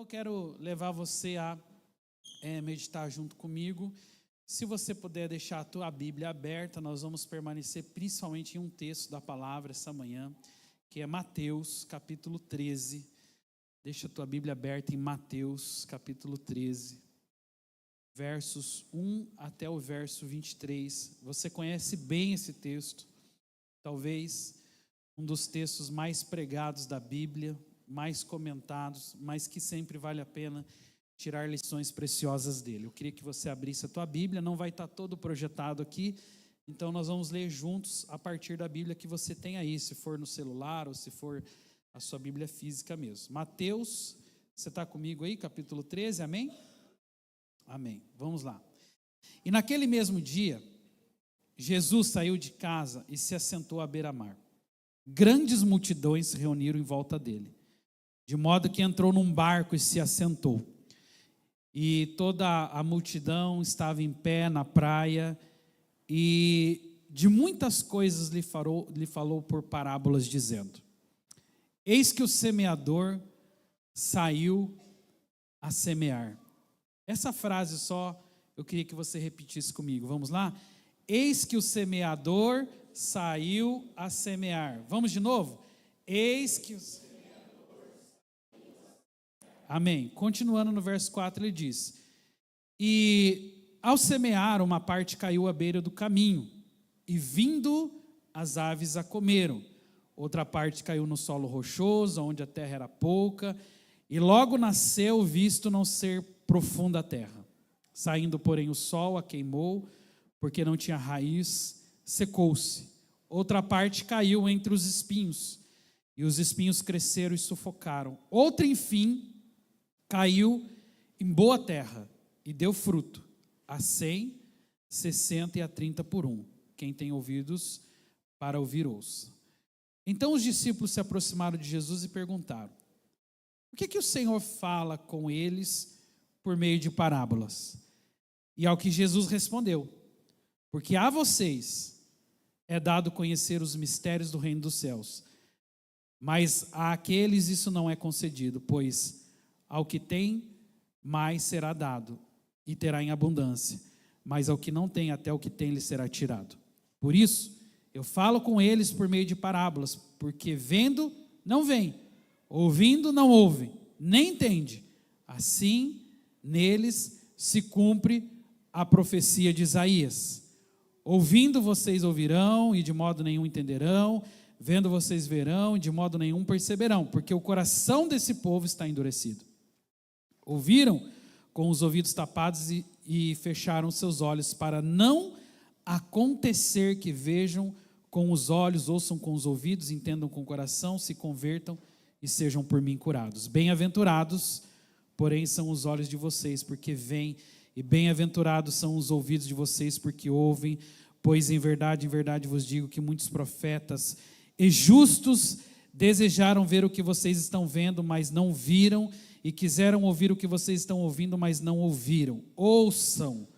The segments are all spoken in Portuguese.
Então eu quero levar você a meditar junto comigo. Se você puder deixar a tua Bíblia aberta, nós vamos permanecer principalmente em um texto da palavra essa manhã, que é Mateus, capítulo 13. Deixa a tua Bíblia aberta em Mateus, capítulo 13, versos 1 até o verso 23. Você conhece bem esse texto, talvez um dos textos mais pregados da Bíblia, mais comentados, mas que sempre vale a pena tirar lições preciosas dele. Eu queria que você abrisse a tua Bíblia, não vai estar todo projetado aqui, então nós vamos ler juntos a partir da Bíblia que você tem aí, se for no celular ou se for a sua Bíblia física mesmo. Mateus, você está comigo aí, capítulo 13, amém? Amém, vamos lá. E naquele mesmo dia, Jesus saiu de casa e se assentou à beira-mar. Grandes multidões se reuniram em volta dele, de modo que entrou num barco e se assentou. E toda a multidão estava em pé na praia, e de muitas coisas lhe falou por parábolas, dizendo: eis que o semeador saiu a semear. Essa frase só, eu queria que você repetisse comigo, vamos lá? Eis que o semeador saiu a semear. Vamos de novo? Eis que o semeador. Amém. Continuando no verso 4, ele diz: e ao semear, uma parte caiu à beira do caminho, e vindo as aves a comeram. Outra parte caiu no solo rochoso, onde a terra era pouca, e logo nasceu, visto não ser profunda a terra. Saindo, porém, o sol a queimou, porque não tinha raiz, secou-se. Outra parte caiu entre os espinhos, e os espinhos cresceram e sufocaram. Outra, enfim, caiu em boa terra, e deu fruto, a 100, 60 e a 30 por um. Quem tem ouvidos para ouvir, ouça. Então os discípulos se aproximaram de Jesus e perguntaram: o que o Senhor fala com eles por meio de parábolas? E ao que Jesus respondeu: porque a vocês é dado conhecer os mistérios do reino dos céus, mas àqueles isso não é concedido, pois ao que tem, mais será dado, e terá em abundância, mas ao que não tem, até o que tem lhe será tirado. Por isso, eu falo com eles por meio de parábolas, porque vendo, não veem, ouvindo, não ouvem, nem entendem. Assim, neles se cumpre a profecia de Isaías: ouvindo vocês ouvirão, e de modo nenhum entenderão, vendo vocês verão, e de modo nenhum perceberão, porque o coração desse povo está endurecido. Ouviram com os ouvidos tapados e fecharam seus olhos, para não acontecer que vejam com os olhos, ouçam com os ouvidos, entendam com o coração, se convertam e sejam por mim curados. Bem-aventurados, porém, são os olhos de vocês, porque veem, e bem-aventurados são os ouvidos de vocês, porque ouvem, pois em verdade vos digo que muitos profetas e justos desejaram ver o que vocês estão vendo, mas não viram, e quiseram ouvir o que vocês estão ouvindo, mas não ouviram. Ouçam,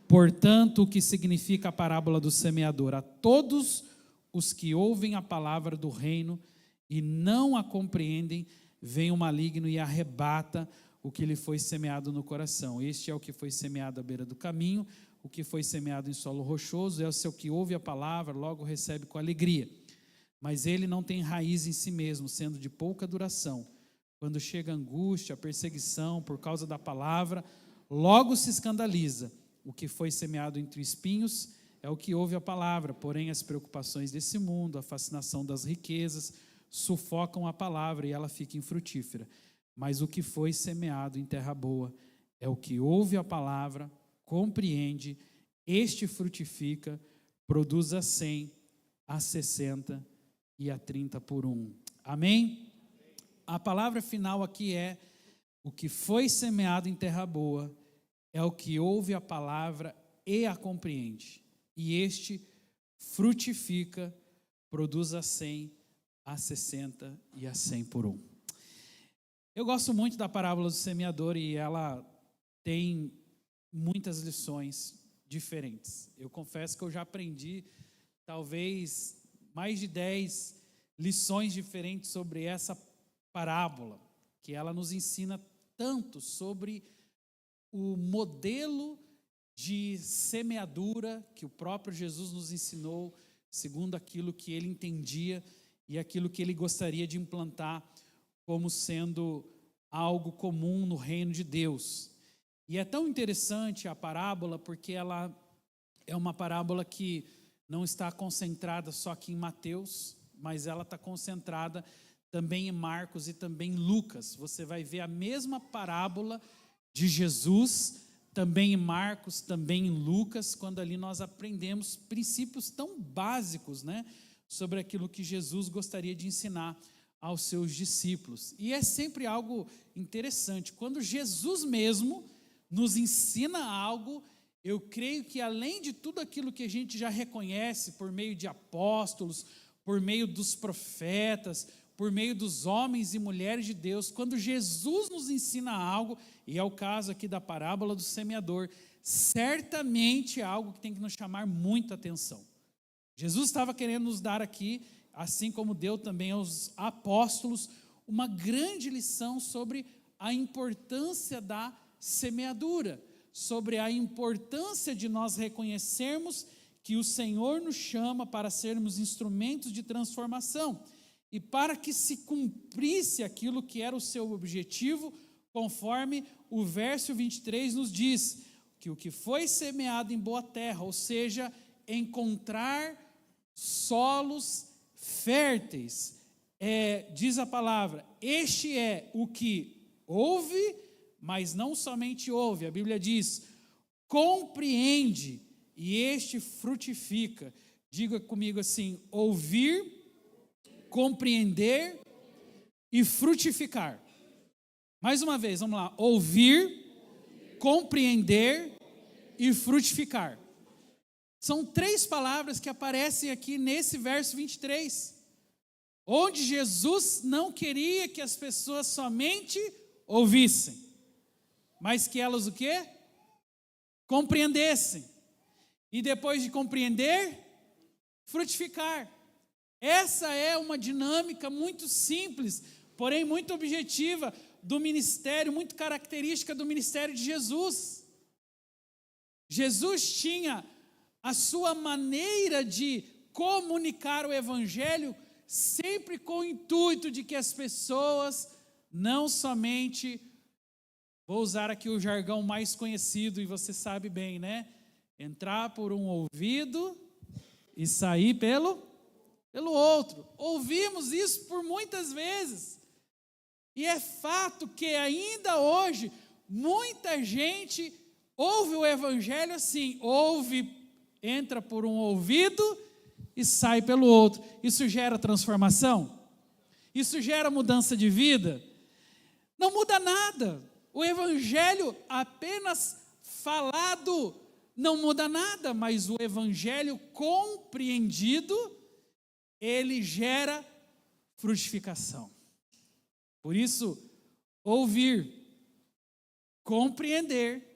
portanto, o que significa a parábola do semeador. A todos os que ouvem a palavra do reino e não a compreendem, vem o maligno e arrebata o que lhe foi semeado no coração. Este é o que foi semeado à beira do caminho, o que foi semeado em solo rochoso, é o seu que ouve a palavra, logo recebe com alegria. Mas ele não tem raiz em si mesmo, sendo de pouca duração. Quando chega a angústia, a perseguição por causa da palavra, logo se escandaliza. O que foi semeado entre espinhos é o que ouve a palavra, porém as preocupações desse mundo, a fascinação das riquezas, sufocam a palavra e ela fica infrutífera. Mas o que foi semeado em terra boa é o que ouve a palavra, compreende, este frutifica, produz a 100, a 60 e a 30 por um. Amém? A palavra final aqui é: o que foi semeado em terra boa é o que ouve a palavra e a compreende, e este frutifica, produz a 100, a 60 e a 100 por um. Eu gosto muito da parábola do semeador, e ela tem muitas lições diferentes. Eu confesso que eu já aprendi talvez mais de 10 lições diferentes sobre essa parábola, que ela nos ensina tanto sobre o modelo de semeadura que o próprio Jesus nos ensinou, segundo aquilo que ele entendia e aquilo que ele gostaria de implantar como sendo algo comum no reino de Deus. E é tão interessante a parábola, porque ela é uma parábola que não está concentrada só aqui em Mateus, mas ela está concentrada também em Marcos e também em Lucas. Você vai ver a mesma parábola de Jesus, também em Marcos, também em Lucas, quando ali nós aprendemos princípios tão básicos, né, sobre aquilo que Jesus gostaria de ensinar aos seus discípulos. E é sempre algo interessante, quando Jesus mesmo nos ensina algo, eu creio que além de tudo aquilo que a gente já reconhece por meio de apóstolos, por meio dos profetas, por meio dos homens e mulheres de Deus, quando Jesus nos ensina algo, e é o caso aqui da parábola do semeador, certamente é algo que tem que nos chamar muita atenção. Jesus estava querendo nos dar aqui, assim como deu também aos apóstolos, uma grande lição sobre a importância da semeadura, sobre a importância de nós reconhecermos que o Senhor nos chama para sermos instrumentos de transformação, e para que se cumprisse aquilo que era o seu objetivo, conforme o verso 23 nos diz, que o que foi semeado em boa terra, ou seja, encontrar solos férteis, diz a palavra, este é o que ouve, mas não somente ouve, a Bíblia diz, compreende, e este frutifica. Diga comigo assim, ouvir, compreender e frutificar. Mais uma vez, vamos lá, ouvir, compreender e frutificar. São 3 palavras que aparecem aqui nesse verso 23, onde Jesus não queria que as pessoas somente ouvissem, mas que elas o quê? Compreendessem. E depois de compreender, frutificar. Essa é uma dinâmica muito simples, porém muito objetiva do ministério, muito característica do ministério de Jesus. Jesus tinha a sua maneira de comunicar o evangelho sempre com o intuito de que as pessoas não somente, vou usar aqui o jargão mais conhecido e você sabe bem, né? Entrar por um ouvido e sair pelo outro. Ouvimos isso por muitas vezes. E é fato que ainda hoje, muita gente ouve o evangelho assim, entra por um ouvido e sai pelo outro. Isso gera transformação? Isso gera mudança de vida? Não muda nada. O evangelho apenas falado não muda nada, mas o evangelho compreendido, ele gera frutificação. Por isso, ouvir, compreender,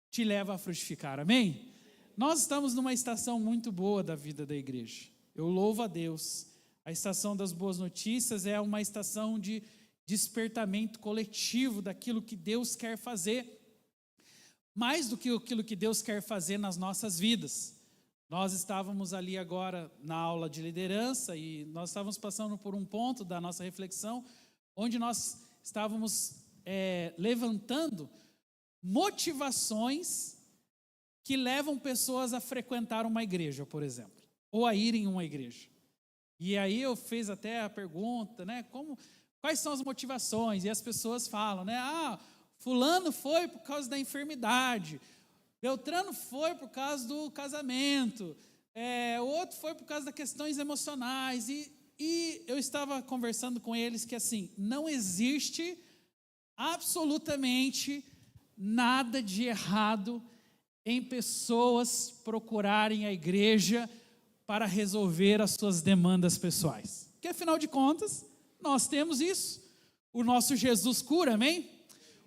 te leva a frutificar, amém? Nós estamos numa estação muito boa da vida da igreja, eu louvo a Deus. A estação das boas notícias é uma estação de despertamento coletivo daquilo que Deus quer fazer, mais do que aquilo que Deus quer fazer nas nossas vidas. Nós estávamos ali agora na aula de liderança e nós estávamos passando por um ponto da nossa reflexão, onde nós estávamos levantando motivações que levam pessoas a frequentar uma igreja, por exemplo, ou a ir em uma igreja. E aí eu fiz até a pergunta, né, quais são as motivações? E as pessoas falam, né, fulano foi por causa da enfermidade, Beltrano foi por causa do casamento, o outro foi por causa das questões emocionais, e eu estava conversando com eles que assim, não existe absolutamente nada de errado em pessoas procurarem a igreja para resolver as suas demandas pessoais. Porque afinal de contas, nós temos isso. O nosso Jesus cura, amém?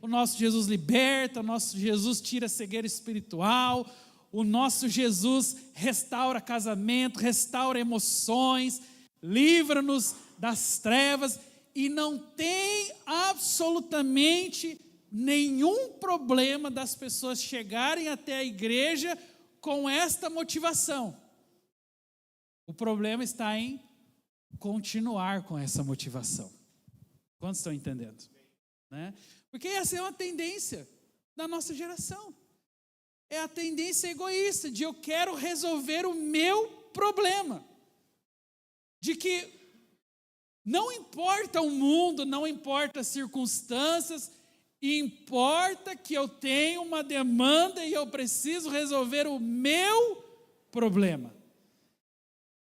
O nosso Jesus liberta, o nosso Jesus tira a cegueira espiritual, o nosso Jesus restaura casamento, restaura emoções, livra-nos das trevas. e não tem absolutamente nenhum problema das pessoas chegarem até a igreja com esta motivação. O problema está em continuar com essa motivação. Quantos estão entendendo? Né? Porque essa é uma tendência da nossa geração. É a tendência egoísta de eu quero resolver o meu problema. De que não importa o mundo, não importa as circunstâncias, importa que eu tenho uma demanda e eu preciso resolver o meu problema.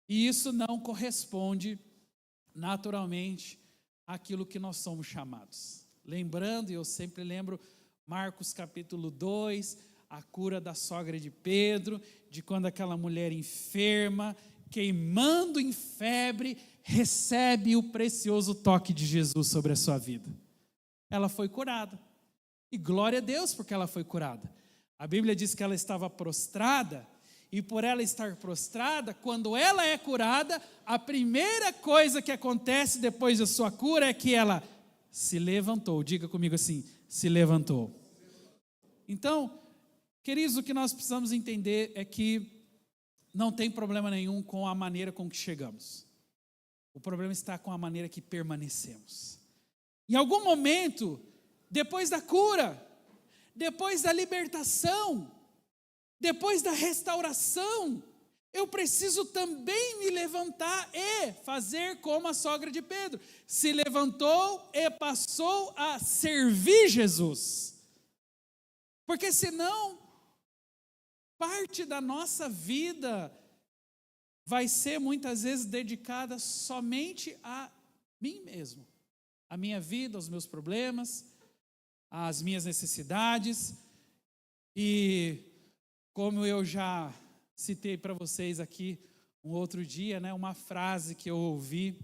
E isso não corresponde naturalmente àquilo que nós somos chamados. Lembrando, e eu sempre lembro, Marcos capítulo 2, a cura da sogra de Pedro, de quando aquela mulher enferma, queimando em febre, recebe o precioso toque de Jesus sobre a sua vida. Ela foi curada. E glória a Deus porque ela foi curada. A Bíblia diz que ela estava prostrada, e por ela estar prostrada, quando ela é curada, a primeira coisa que acontece depois da sua cura é que ela se levantou. Diga comigo assim, se levantou. Então, queridos, o que nós precisamos entender é que não tem problema nenhum com a maneira com que chegamos. O problema está com a maneira que permanecemos. Em algum momento, depois da cura, depois da libertação, depois da restauração, eu preciso também me levantar e fazer como a sogra de Pedro. Se levantou e passou a servir Jesus. Porque senão, parte da nossa vida vai ser muitas vezes dedicada somente a mim mesmo. A minha vida, aos meus problemas, às minhas necessidades. E como eu já citei para vocês aqui um outro dia, né, uma frase que eu ouvi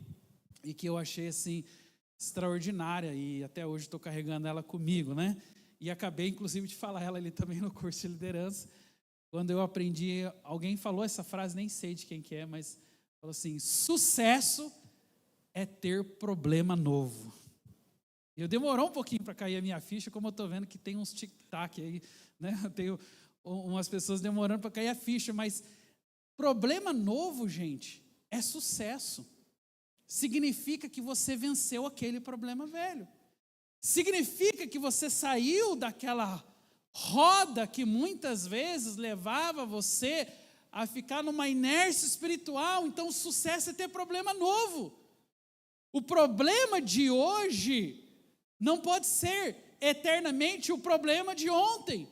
e que eu achei assim extraordinária, e até hoje estou carregando ela comigo, né? E acabei inclusive de falar ela ali também no curso de liderança. Quando eu aprendi, alguém falou essa frase, nem sei de quem que é, mas falou assim: sucesso é ter problema novo. E eu demorou um pouquinho para cair a minha ficha, como eu estou vendo que tem uns tic-tac aí, né? Eu tenho umas pessoas demorando para cair a ficha, mas problema novo, gente, é sucesso. Significa que você venceu aquele problema velho. Significa que você saiu daquela roda que muitas vezes levava você a ficar numa inércia espiritual. Então o sucesso é ter problema novo. O problema de hoje não pode ser eternamente o problema de ontem.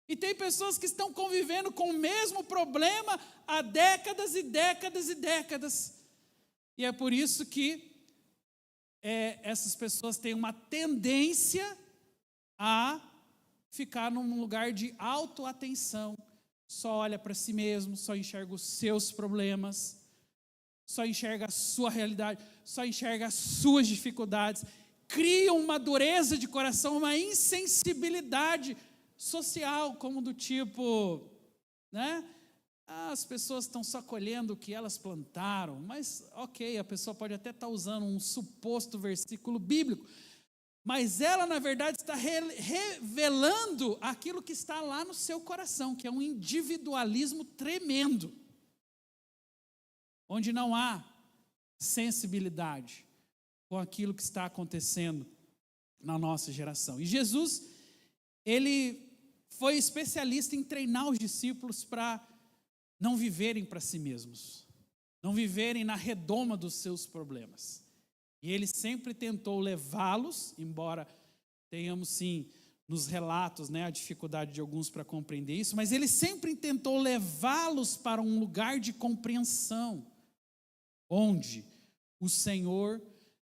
E tem pessoas que estão convivendo com o mesmo problema há décadas e décadas e décadas. E é por isso que essas pessoas têm uma tendência a ficar num lugar de autoatenção. Só olha para si mesmo, só enxerga os seus problemas, só enxerga a sua realidade, só enxerga as suas dificuldades. Criam uma dureza de coração, uma insensibilidade social, como do tipo, né? As pessoas estão só colhendo o que elas plantaram, mas ok, a pessoa pode até estar usando um suposto versículo bíblico, mas ela na verdade está revelando aquilo que está lá no seu coração, que é um individualismo tremendo, onde não há sensibilidade com aquilo que está acontecendo na nossa geração. E Jesus, ele foi especialista em treinar os discípulos para não viverem para si mesmos, não viverem na redoma dos seus problemas. E ele sempre tentou levá-los, embora tenhamos sim nos relatos, né, a dificuldade de alguns para compreender isso, mas ele sempre tentou levá-los para um lugar de compreensão, onde o Senhor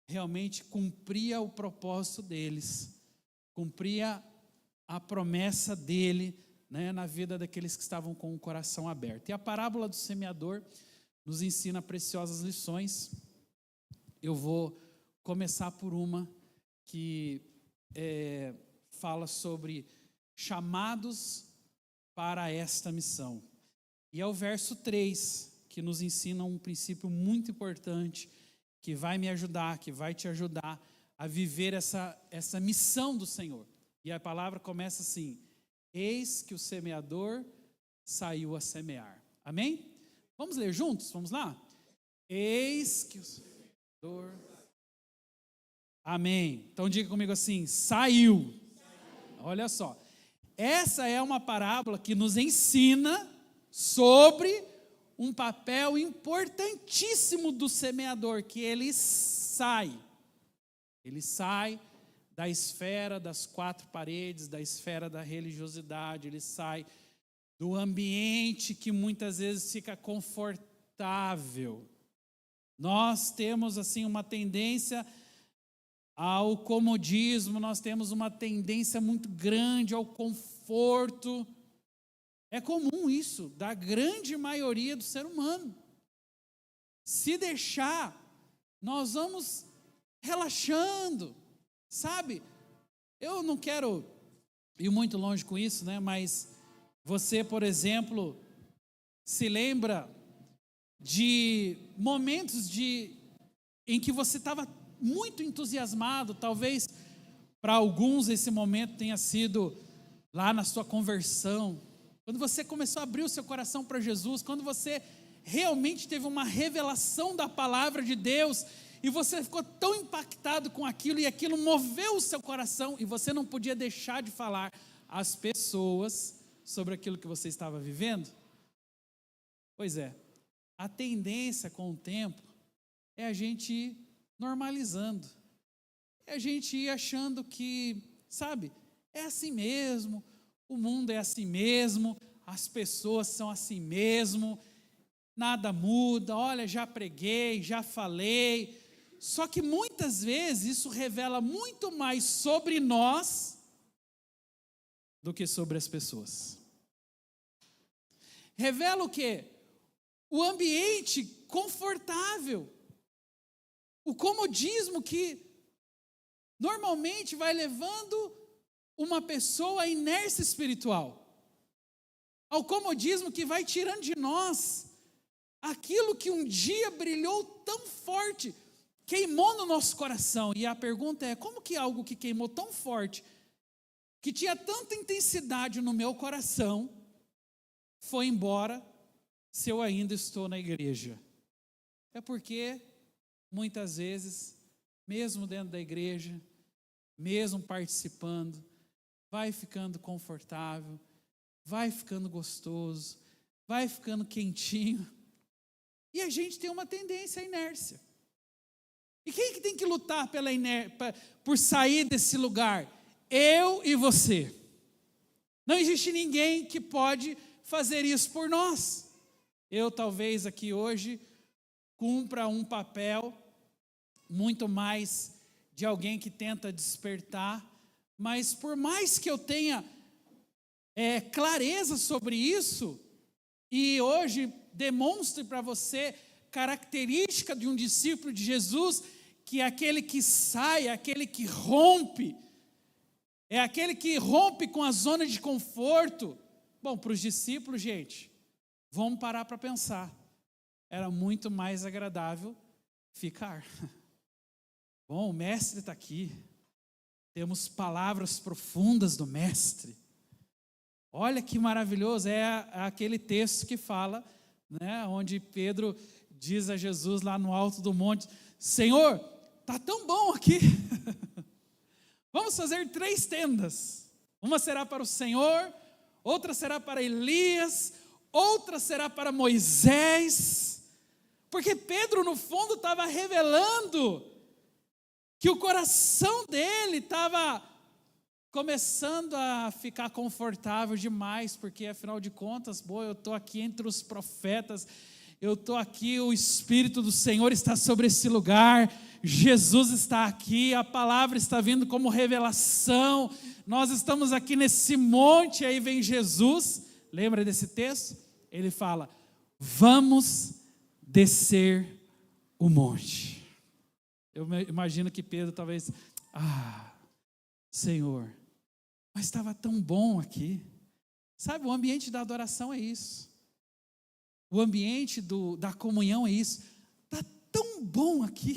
realmente cumpria o propósito deles, cumpria a promessa dele, né, na vida daqueles que estavam com o coração aberto. E a parábola do semeador nos ensina preciosas lições. Eu vou começar por uma que fala sobre chamados para esta missão. E é o verso 3 que nos ensina um princípio muito importante que vai me ajudar, que vai te ajudar a viver essa missão do Senhor. E a palavra começa assim: eis que o semeador saiu a semear. Amém? Vamos ler juntos? Vamos lá? Eis que o semeador... Amém. Então diga comigo assim: saiu. Olha só. Essa é uma parábola que nos ensina sobre um papel importantíssimo do semeador, que ele sai da esfera das quatro paredes, da esfera da religiosidade, ele sai do ambiente que muitas vezes fica confortável. Nós temos assim uma tendência ao comodismo, nós temos uma tendência muito grande ao conforto. É comum isso, da grande maioria do ser humano. Se deixar, nós vamos relaxando, sabe? Eu não quero ir muito longe com isso, né? Mas você, por exemplo, se lembra de momentos em que você estava muito entusiasmado, talvez para alguns esse momento tenha sido lá na sua conversão, quando você começou a abrir o seu coração para Jesus, quando você realmente teve uma revelação da palavra de Deus, e você ficou tão impactado com aquilo, e aquilo moveu o seu coração, e você não podia deixar de falar às pessoas sobre aquilo que você estava vivendo. Pois é, a tendência com o tempo é a gente ir normalizando, é a gente ir achando que, sabe, é assim mesmo, o mundo é assim mesmo, as pessoas são assim mesmo, nada muda, olha, já preguei, já falei. Só que muitas vezes isso revela muito mais sobre nós do que sobre as pessoas. Revela o quê? O ambiente confortável, o comodismo que normalmente vai levando uma pessoa à inércia espiritual, ao comodismo que vai tirando de nós aquilo que um dia brilhou tão forte, queimou no nosso coração. E a pergunta é: como que algo que queimou tão forte, que tinha tanta intensidade no meu coração, foi embora se eu ainda estou na igreja? É porque muitas vezes, mesmo dentro da igreja, mesmo participando, vai ficando confortável, vai ficando gostoso, vai ficando quentinho, e a gente tem uma tendência à inércia. E quem que tem que lutar por sair desse lugar? Eu e você. Não existe ninguém que pode fazer isso por nós. Eu talvez aqui hoje cumpra um papel muito mais de alguém que tenta despertar, mas por mais que eu tenha clareza sobre isso, e hoje demonstre para você característica de um discípulo de Jesus, que é aquele que sai, é aquele que rompe, é aquele que rompe com a zona de conforto. Bom, para os discípulos, gente, vamos parar para pensar, era muito mais agradável ficar. Bom, o mestre está aqui, temos palavras profundas do mestre. Olha que maravilhoso, é aquele texto que fala, né, onde Pedro diz a Jesus lá no alto do monte: Senhor, está tão bom aqui, vamos fazer 3 tendas, uma será para o Senhor, outra será para Elias, outra será para Moisés, porque Pedro no fundo estava revelando que o coração dele estava começando a ficar confortável demais, porque afinal de contas, eu estou aqui entre os profetas, eu estou aqui, o Espírito do Senhor está sobre esse lugar, Jesus está aqui, a palavra está vindo como revelação, nós estamos aqui nesse monte, aí vem Jesus, lembra desse texto? Ele fala: vamos descer o monte. Eu imagino que Pedro talvez, Senhor, mas estava tão bom aqui. Sabe, o ambiente da adoração é isso. O ambiente da comunhão é isso. Está tão tão bom aqui.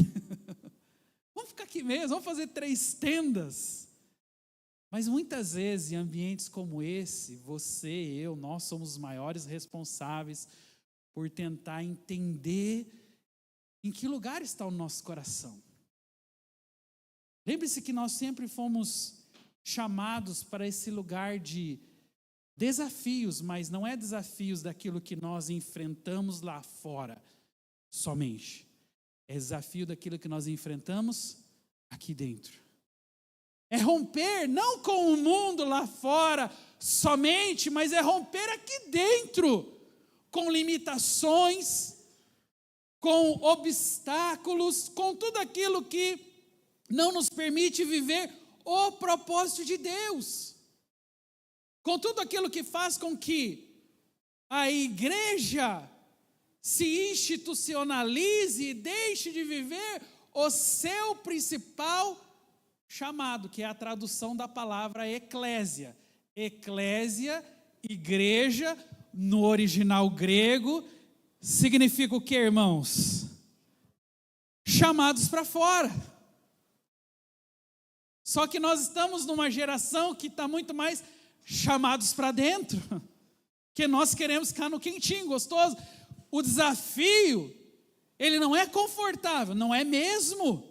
Vamos ficar aqui mesmo, vamos fazer 3 tendas. Mas muitas vezes, em ambientes como esse, você e eu, nós somos os maiores responsáveis por tentar entender em que lugar está o nosso coração. Lembre-se que nós sempre fomos chamados para esse lugar de desafios, mas não é desafios daquilo que nós enfrentamos lá fora somente. É desafio daquilo que nós enfrentamos aqui dentro. É romper não com o mundo lá fora somente, mas é romper aqui dentro, com limitações, com obstáculos, com tudo aquilo que não nos permite viver o propósito de Deus. Com tudo aquilo que faz com que a igreja se institucionalize e deixe de viver o seu principal chamado, que é a tradução da palavra eclésia. Eclésia, igreja, no original grego, significa o que, irmãos? Chamados para fora. Só que nós estamos numa geração que está muito mais chamados para dentro, que nós queremos ficar no quentinho, gostoso. O desafio, ele não é confortável, não é mesmo.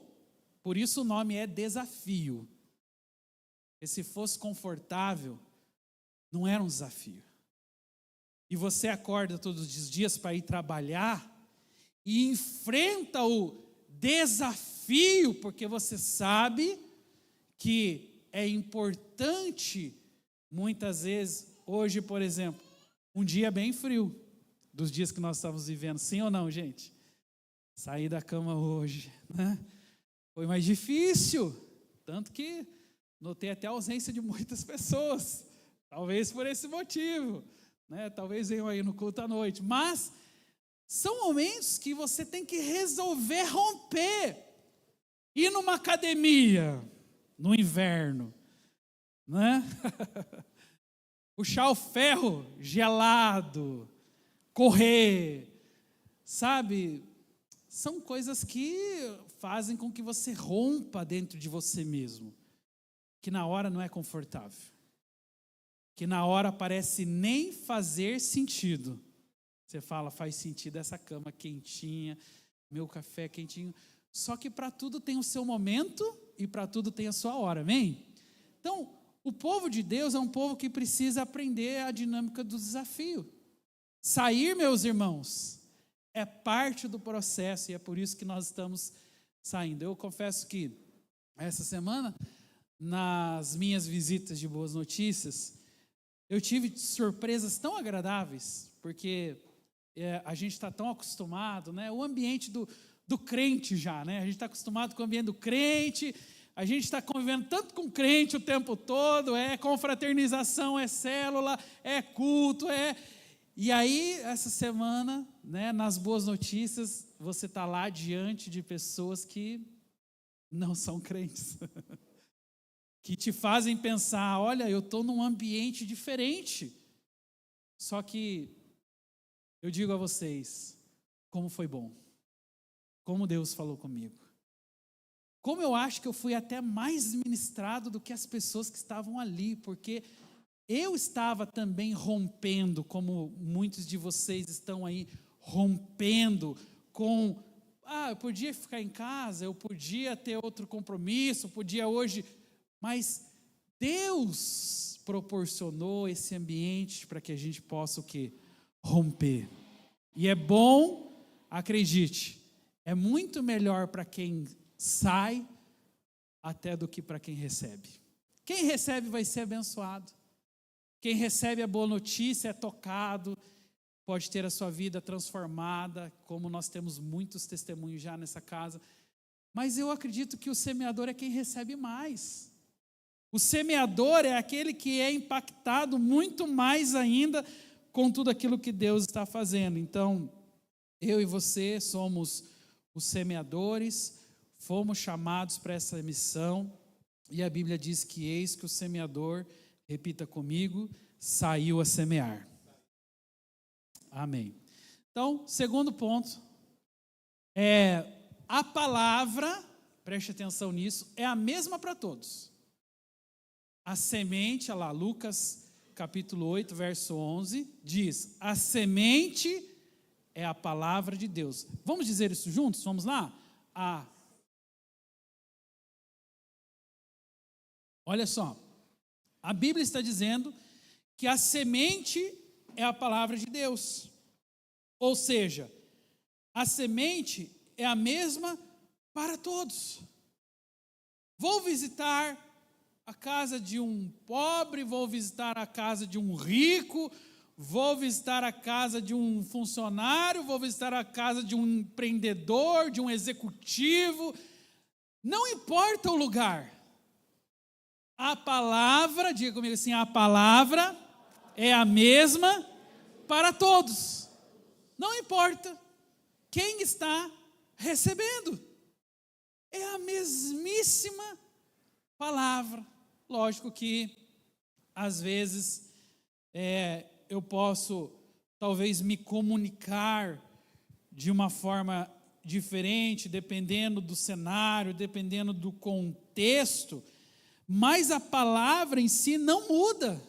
Por isso o nome é desafio. E se fosse confortável, não era um desafio. E você acorda todos os dias para ir trabalhar e enfrenta o desafio, porque você sabe que é importante, muitas vezes, hoje, por exemplo, um dia bem frio, dos dias que nós estamos vivendo, sim ou não, gente? Sair da cama hoje, né? Foi mais difícil, tanto que notei até a ausência de muitas pessoas, talvez por esse motivo, né? Talvez venham aí no culto à noite, mas são momentos que você tem que resolver romper, ir numa academia, no inverno, né? Puxar o ferro gelado, correr, sabe? São coisas que fazem com que você rompa dentro de você mesmo, que na hora não é confortável, que na hora parece nem fazer sentido. Você fala, faz sentido essa cama quentinha, meu café quentinho, só que para tudo tem o seu momento e para tudo tem a sua hora, amém? Então, o povo de Deus é um povo que precisa aprender a dinâmica do desafio. Sair, meus irmãos, é parte do processo e é por isso que nós estamos saindo. Eu confesso que essa semana, nas minhas visitas de Boas Notícias, eu tive surpresas tão agradáveis, porque a gente está tão acostumado, né? O ambiente do crente já, né? A gente está acostumado com o ambiente do crente, a gente está convivendo tanto com crente o tempo todo, é confraternização, é célula, é culto, E aí, essa semana, né, nas Boas Notícias, você está lá diante de pessoas que não são crentes, que te fazem pensar, olha, eu estou num ambiente diferente. Só que eu digo a vocês, como foi bom, como Deus falou comigo. Como eu acho que eu fui até mais ministrado do que as pessoas que estavam ali, porque eu estava também rompendo, como muitos de vocês estão aí rompendo com, eu podia ficar em casa, eu podia ter outro compromisso, podia hoje, mas Deus proporcionou esse ambiente para que a gente possa o quê? Romper. E é bom, acredite, é muito melhor para quem sai até do que para quem recebe. Quem recebe vai ser abençoado. Quem recebe a boa notícia é tocado, pode ter a sua vida transformada, como nós temos muitos testemunhos já nessa casa. Mas eu acredito que o semeador é quem recebe mais. O semeador é aquele que é impactado muito mais ainda com tudo aquilo que Deus está fazendo. Então, eu e você somos os semeadores, fomos chamados para essa missão, e a Bíblia diz que eis que o semeador, repita comigo, saiu a semear. Amém. Então, segundo ponto, a palavra, preste atenção nisso, é a mesma para todos. A semente, olha lá, Lucas capítulo 8, verso 11, diz: a semente é a palavra de Deus. Vamos dizer isso juntos? Vamos lá? Olha só, a Bíblia está dizendo que a semente é a palavra de Deus. Ou seja, a semente é a mesma para todos. Vou visitar a casa de um pobre, vou visitar a casa de um rico, vou visitar a casa de um funcionário, vou visitar a casa de um empreendedor, de um executivo. Não importa o lugar. A palavra, diga comigo assim, a palavra é a mesma para todos. Não importa quem está recebendo. É a mesmíssima palavra. Lógico que, às vezes, eu posso, talvez, me comunicar de uma forma diferente, dependendo do cenário, dependendo do contexto, mas a palavra em si não muda.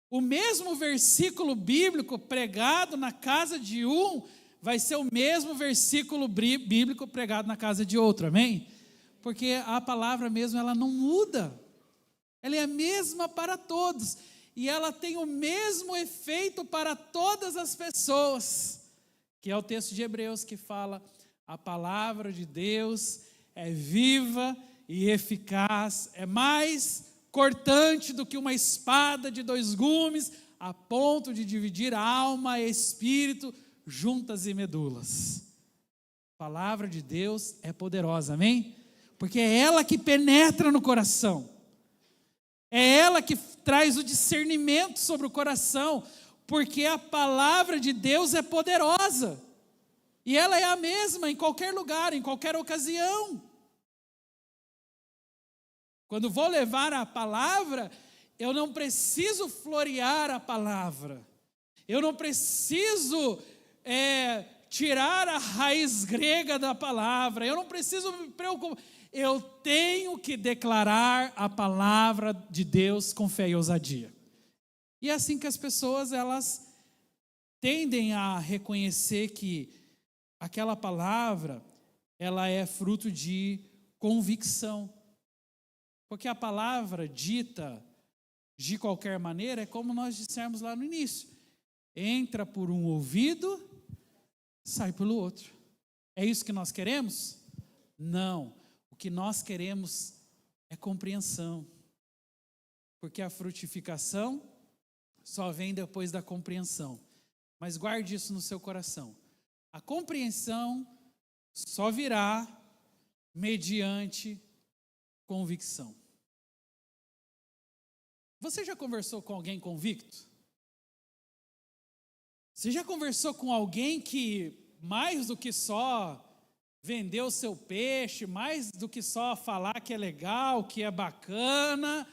O mesmo versículo bíblico pregado na casa de um vai ser o mesmo versículo bíblico pregado na casa de outro, amém? Porque a palavra mesmo, ela não muda. Ela é a mesma para todos. E ela tem o mesmo efeito para todas as pessoas. Que é o texto de Hebreus que fala: a palavra de Deus é viva e eficaz, é mais cortante do que uma espada de 2 gumes, a ponto de dividir alma e espírito, juntas e medulas. A palavra de Deus é poderosa, amém? Porque é ela que penetra no coração, é ela que traz o discernimento sobre o coração, porque a palavra de Deus é poderosa, e ela é a mesma em qualquer lugar, em qualquer ocasião. Quando vou levar a palavra, eu não preciso florear a palavra, eu não preciso tirar a raiz grega da palavra, eu não preciso me preocupar, eu tenho que declarar a palavra de Deus com fé e ousadia. E é assim que as pessoas, elas tendem a reconhecer que aquela palavra, ela é fruto de convicção. Porque a palavra dita de qualquer maneira é como nós dissemos lá no início: entra por um ouvido, sai pelo outro. É isso que nós queremos? Não. O que nós queremos é compreensão. Porque a frutificação só vem depois da compreensão. Mas guarde isso no seu coração. A compreensão só virá mediante convicção. Você já conversou com alguém convicto? Você já conversou com alguém que, mais do que só vender o seu peixe, mais do que só falar que é legal, que é bacana,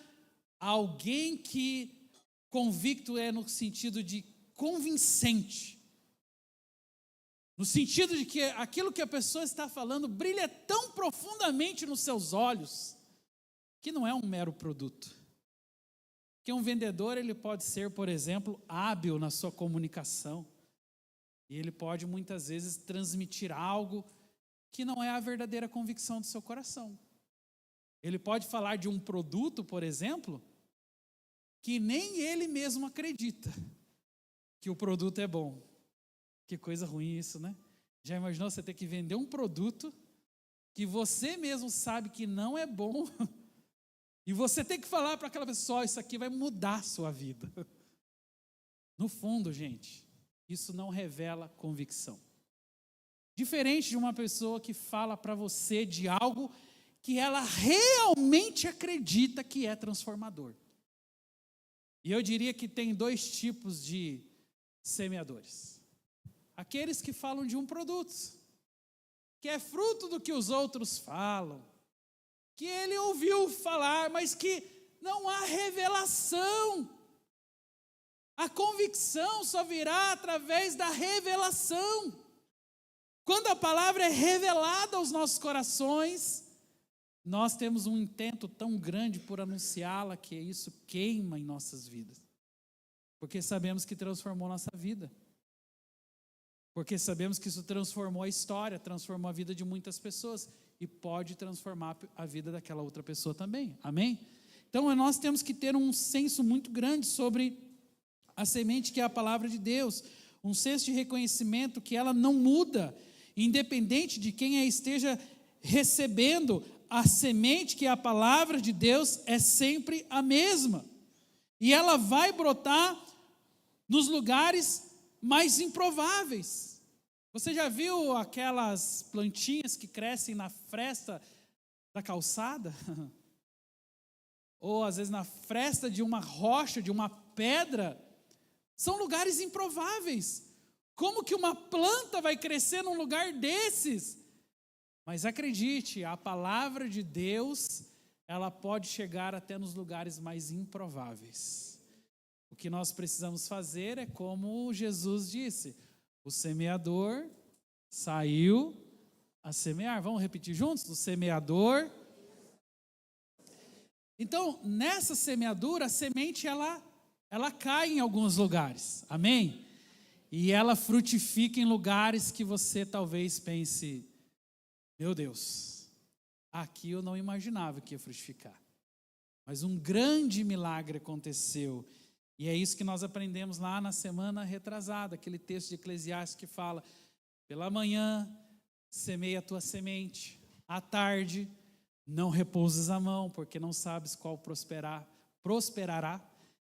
alguém que convicto é no sentido de convincente, no sentido de que aquilo que a pessoa está falando brilha tão profundamente nos seus olhos, que não é um mero produto. Porque um vendedor, ele pode ser, por exemplo, hábil na sua comunicação, e ele pode muitas vezes transmitir algo que não é a verdadeira convicção do seu coração. Ele pode falar de um produto, por exemplo, que nem ele mesmo acredita que o produto é bom. Que coisa ruim isso, né? Já imaginou você ter que vender um produto que você mesmo sabe que não é bom e você tem que falar para aquela pessoa: isso aqui vai mudar a sua vida. No fundo, gente, isso não revela convicção. Diferente de uma pessoa que fala para você de algo que ela realmente acredita que é transformador. E eu diria que tem 2 tipos de semeadores. Aqueles que falam de um produto, que é fruto do que os outros falam, que ele ouviu falar, mas que não há revelação. A convicção só virá através da revelação. Quando a palavra é revelada aos nossos corações, nós temos um intento tão grande por anunciá-la que isso queima em nossas vidas. Porque sabemos que transformou nossa vida. Porque sabemos que isso transformou a história, transformou a vida de muitas pessoas e pode transformar a vida daquela outra pessoa também. Amém? Então nós temos que ter um senso muito grande sobre a semente que é a palavra de Deus, um senso de reconhecimento que ela não muda, independente de quem esteja recebendo. A semente que é a palavra de Deus é sempre a mesma, e ela vai brotar nos lugares mais improváveis. Você já viu aquelas plantinhas que crescem na fresta da calçada? Ou às vezes na fresta de uma rocha, de uma pedra? São lugares improváveis. Como que uma planta vai crescer num lugar desses? Mas acredite, a palavra de Deus, ela pode chegar até nos lugares mais improváveis. O que nós precisamos fazer é como Jesus disse: o semeador saiu a semear. Vamos repetir juntos? O semeador. Então, nessa semeadura, a semente ela cai em alguns lugares. Amém? E ela frutifica em lugares que você talvez pense: meu Deus, aqui eu não imaginava que ia frutificar. Mas um grande milagre aconteceu. E é isso que nós aprendemos lá na semana retrasada, aquele texto de Eclesiastes que fala: pela manhã semeia a tua semente, à tarde não repouses a mão, porque não sabes qual prosperará,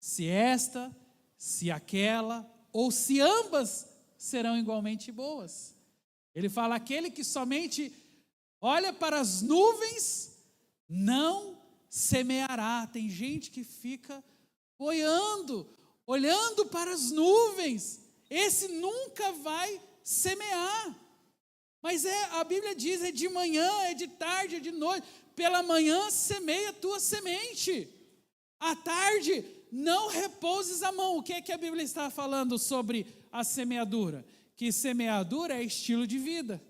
se esta, se aquela, ou se ambas serão igualmente boas. Ele fala: aquele que somente olha para as nuvens não semeará. Tem gente que fica olhando para as nuvens, esse nunca vai semear. Mas a Bíblia diz: é de manhã, é de tarde, é de noite. Pela manhã semeia a tua semente, à tarde não repouses a mão. O que é que a Bíblia está falando sobre a semeadura? Que semeadura é estilo de vida.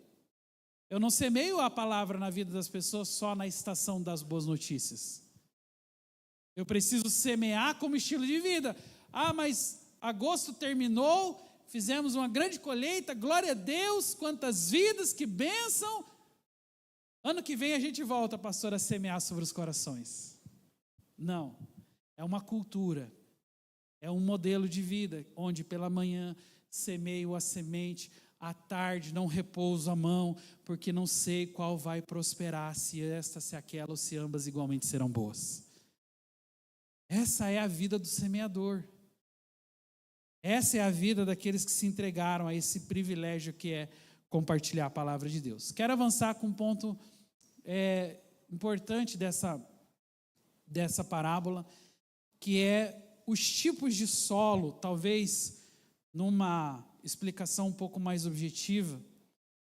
Eu não semeio a palavra na vida das pessoas só na estação das boas notícias. Eu preciso semear como estilo de vida. Mas agosto terminou, fizemos uma grande colheita, glória a Deus, quantas vidas, que bênção. Ano que vem a gente volta, pastor, a semear sobre os corações. Não, é uma cultura, é um modelo de vida, onde pela manhã semeio a semente, à tarde não repouso a mão, porque não sei qual vai prosperar, se esta, se aquela, ou se ambas igualmente serão boas. Essa é a vida do semeador. Essa é a vida daqueles que se entregaram a esse privilégio que é compartilhar a palavra de Deus. Quero avançar com um ponto importante dessa parábola, que é os tipos de solo, talvez numa explicação um pouco mais objetiva,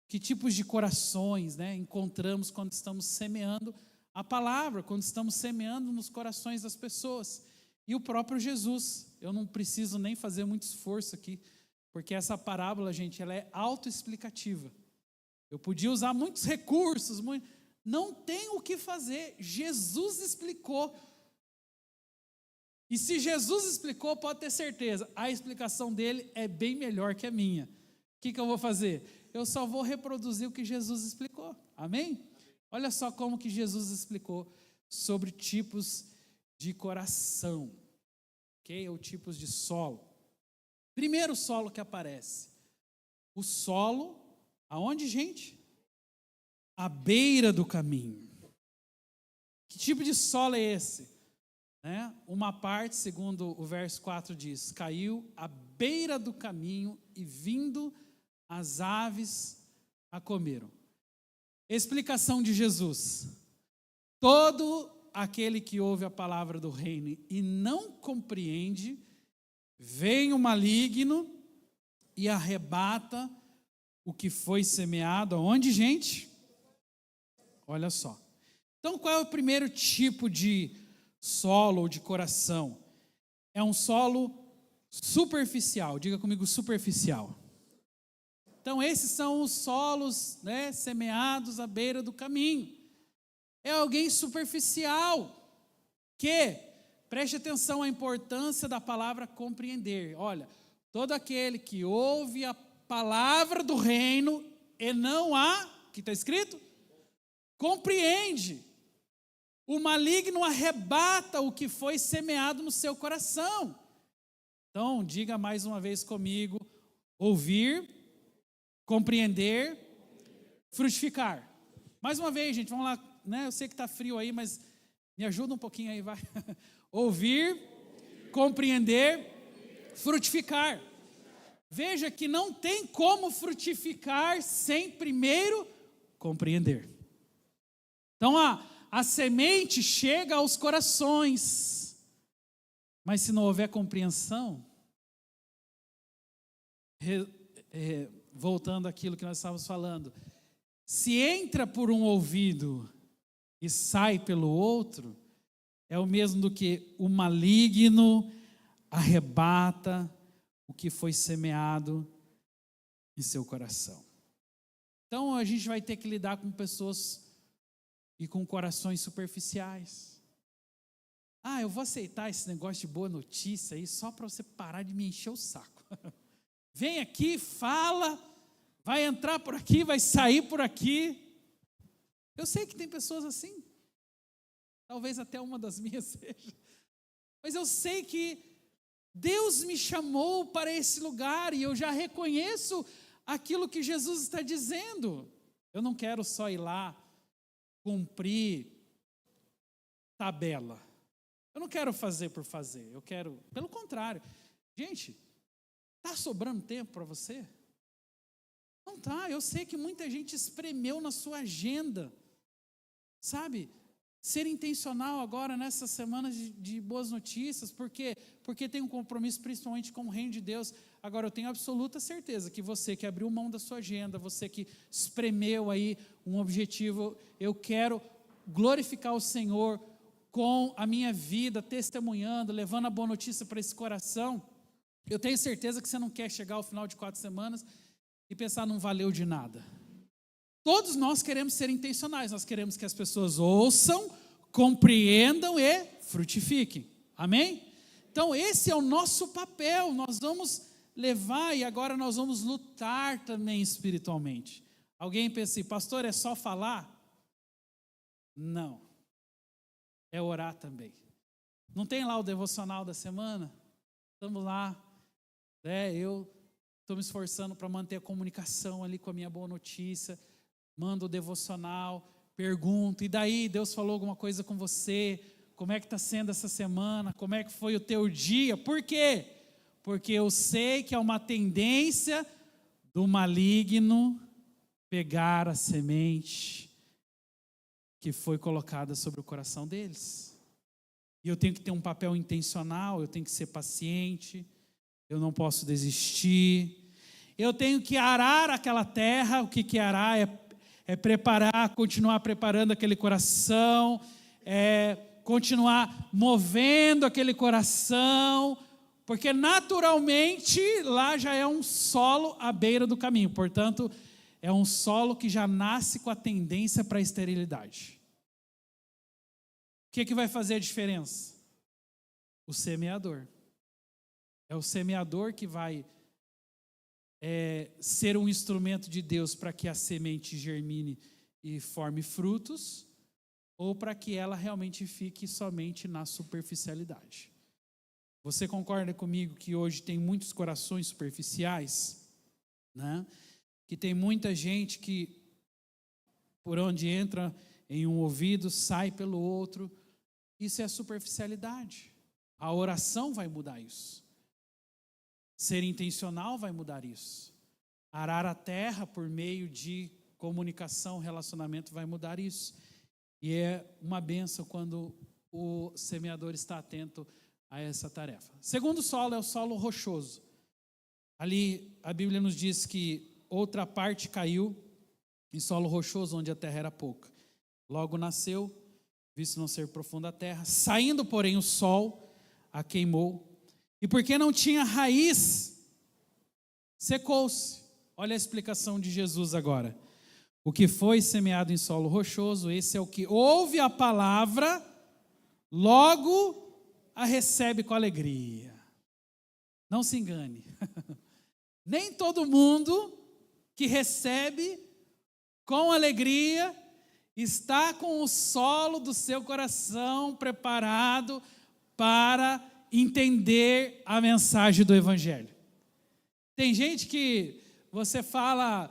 que tipos de corações, encontramos quando estamos semeando a palavra, quando estamos semeando nos corações das pessoas. E o próprio Jesus, eu não preciso nem fazer muito esforço aqui, porque essa parábola, gente, ela é autoexplicativa. Eu podia usar muitos recursos, não tem o que fazer, Jesus explicou. E se Jesus explicou, pode ter certeza, a explicação dele é bem melhor que a minha. O que eu vou fazer? Eu só vou reproduzir o que Jesus explicou. Amém? Olha só como que Jesus explicou sobre tipos de coração, ok? Ou tipos de solo. Primeiro solo que aparece, o solo, aonde, gente? À beira do caminho. Que tipo de solo é esse? Uma parte, segundo o verso 4 diz, caiu à beira do caminho e vindo as aves a comeram. Explicação de Jesus: todo aquele que ouve a palavra do reino e não compreende, vem o maligno e arrebata o que foi semeado. Aonde, gente? Olha só. Então, qual é o primeiro tipo de solo ou de coração? É um solo superficial. Diga comigo, superficial. Então, esses são os solos, né, semeados à beira do caminho. É alguém superficial, que, preste atenção à importância da palavra compreender. Olha, todo aquele que ouve a palavra do reino e não a, que está escrito? Compreende. O maligno arrebata o que foi semeado no seu coração. Então, diga mais uma vez comigo: ouvir, compreender, frutificar. Mais uma vez, gente, vamos lá, né? Eu sei que está frio aí, mas me ajuda um pouquinho aí, vai. Ouvir, compreender, frutificar. Veja que não tem como frutificar sem primeiro compreender. Então, a semente chega aos corações, mas se não houver compreensão, voltando àquilo que nós estávamos falando, se entra por um ouvido e sai pelo outro, é o mesmo do que o maligno arrebata o que foi semeado em seu coração. Então a gente vai ter que lidar com pessoas e com corações superficiais. Eu vou aceitar esse negócio de boa notícia aí só para você parar de me encher o saco. Vem aqui, fala, vai entrar por aqui, vai sair por aqui. Eu sei que tem pessoas assim. Talvez até uma das minhas seja. Mas eu sei que Deus me chamou para esse lugar e eu já reconheço aquilo que Jesus está dizendo. Eu não quero só ir lá cumprir tabela. Eu não quero fazer por fazer. Eu quero, pelo contrário. Gente, está sobrando tempo para você? Não está. Eu sei que muita gente espremeu na sua agenda. Sabe? Ser intencional agora nessas semanas de boas notícias, porque tem um compromisso principalmente com o reino de Deus. Agora eu tenho absoluta certeza que você que abriu mão da sua agenda, você que espremeu aí um objetivo, eu quero glorificar o Senhor com a minha vida, testemunhando, levando a boa notícia para esse coração. Eu tenho certeza que você não quer chegar ao final de 4 semanas e pensar não valeu de nada. Todos nós queremos ser intencionais, nós queremos que as pessoas ouçam, compreendam e frutifiquem. Amém? Então esse é o nosso papel, nós vamos levar e agora nós vamos lutar também espiritualmente. Alguém pensa assim, pastor, é só falar? Não, é orar também. Não tem lá o devocional da semana? Estamos lá, eu estou me esforçando para manter a comunicação ali com a minha boa notícia, mando o devocional, pergunto, e daí, Deus falou alguma coisa com você? Como é que está sendo essa semana? Como é que foi o teu dia? Por quê? Porque eu sei que é uma tendência do maligno pegar a semente que foi colocada sobre o coração deles. E eu tenho que ter um papel intencional, eu tenho que ser paciente, eu não posso desistir. Eu tenho que arar aquela terra. O que arar é preparar, continuar preparando aquele coração, continuar movendo aquele coração, porque naturalmente lá já é um solo à beira do caminho, portanto, é um solo que já nasce com a tendência para a esterilidade. O que vai fazer a diferença? O semeador. É o semeador que vai ser um instrumento de Deus para que a semente germine e forme frutos, ou para que ela realmente fique somente na superficialidade. Você concorda comigo que hoje tem muitos corações superficiais, né? Que tem muita gente que por onde entra em um ouvido, sai pelo outro. Isso é superficialidade. A oração vai mudar isso. Ser intencional vai mudar isso. Arar a terra por meio de comunicação, relacionamento vai mudar isso. E é uma bênção quando o semeador está atento a essa tarefa. Segundo solo é o solo rochoso. Ali a Bíblia nos diz que outra parte caiu em solo rochoso, onde a terra era pouca. Logo nasceu, visto não ser profunda a terra, saindo, porém, o sol a queimou. E porque não tinha raiz, secou-se. Olha a explicação de Jesus agora. O que foi semeado em solo rochoso, esse é o que ouve a palavra, logo a recebe com alegria. Não se engane. Nem todo mundo que recebe com alegria está com o solo do seu coração preparado para entender a mensagem do Evangelho. Tem gente que você fala,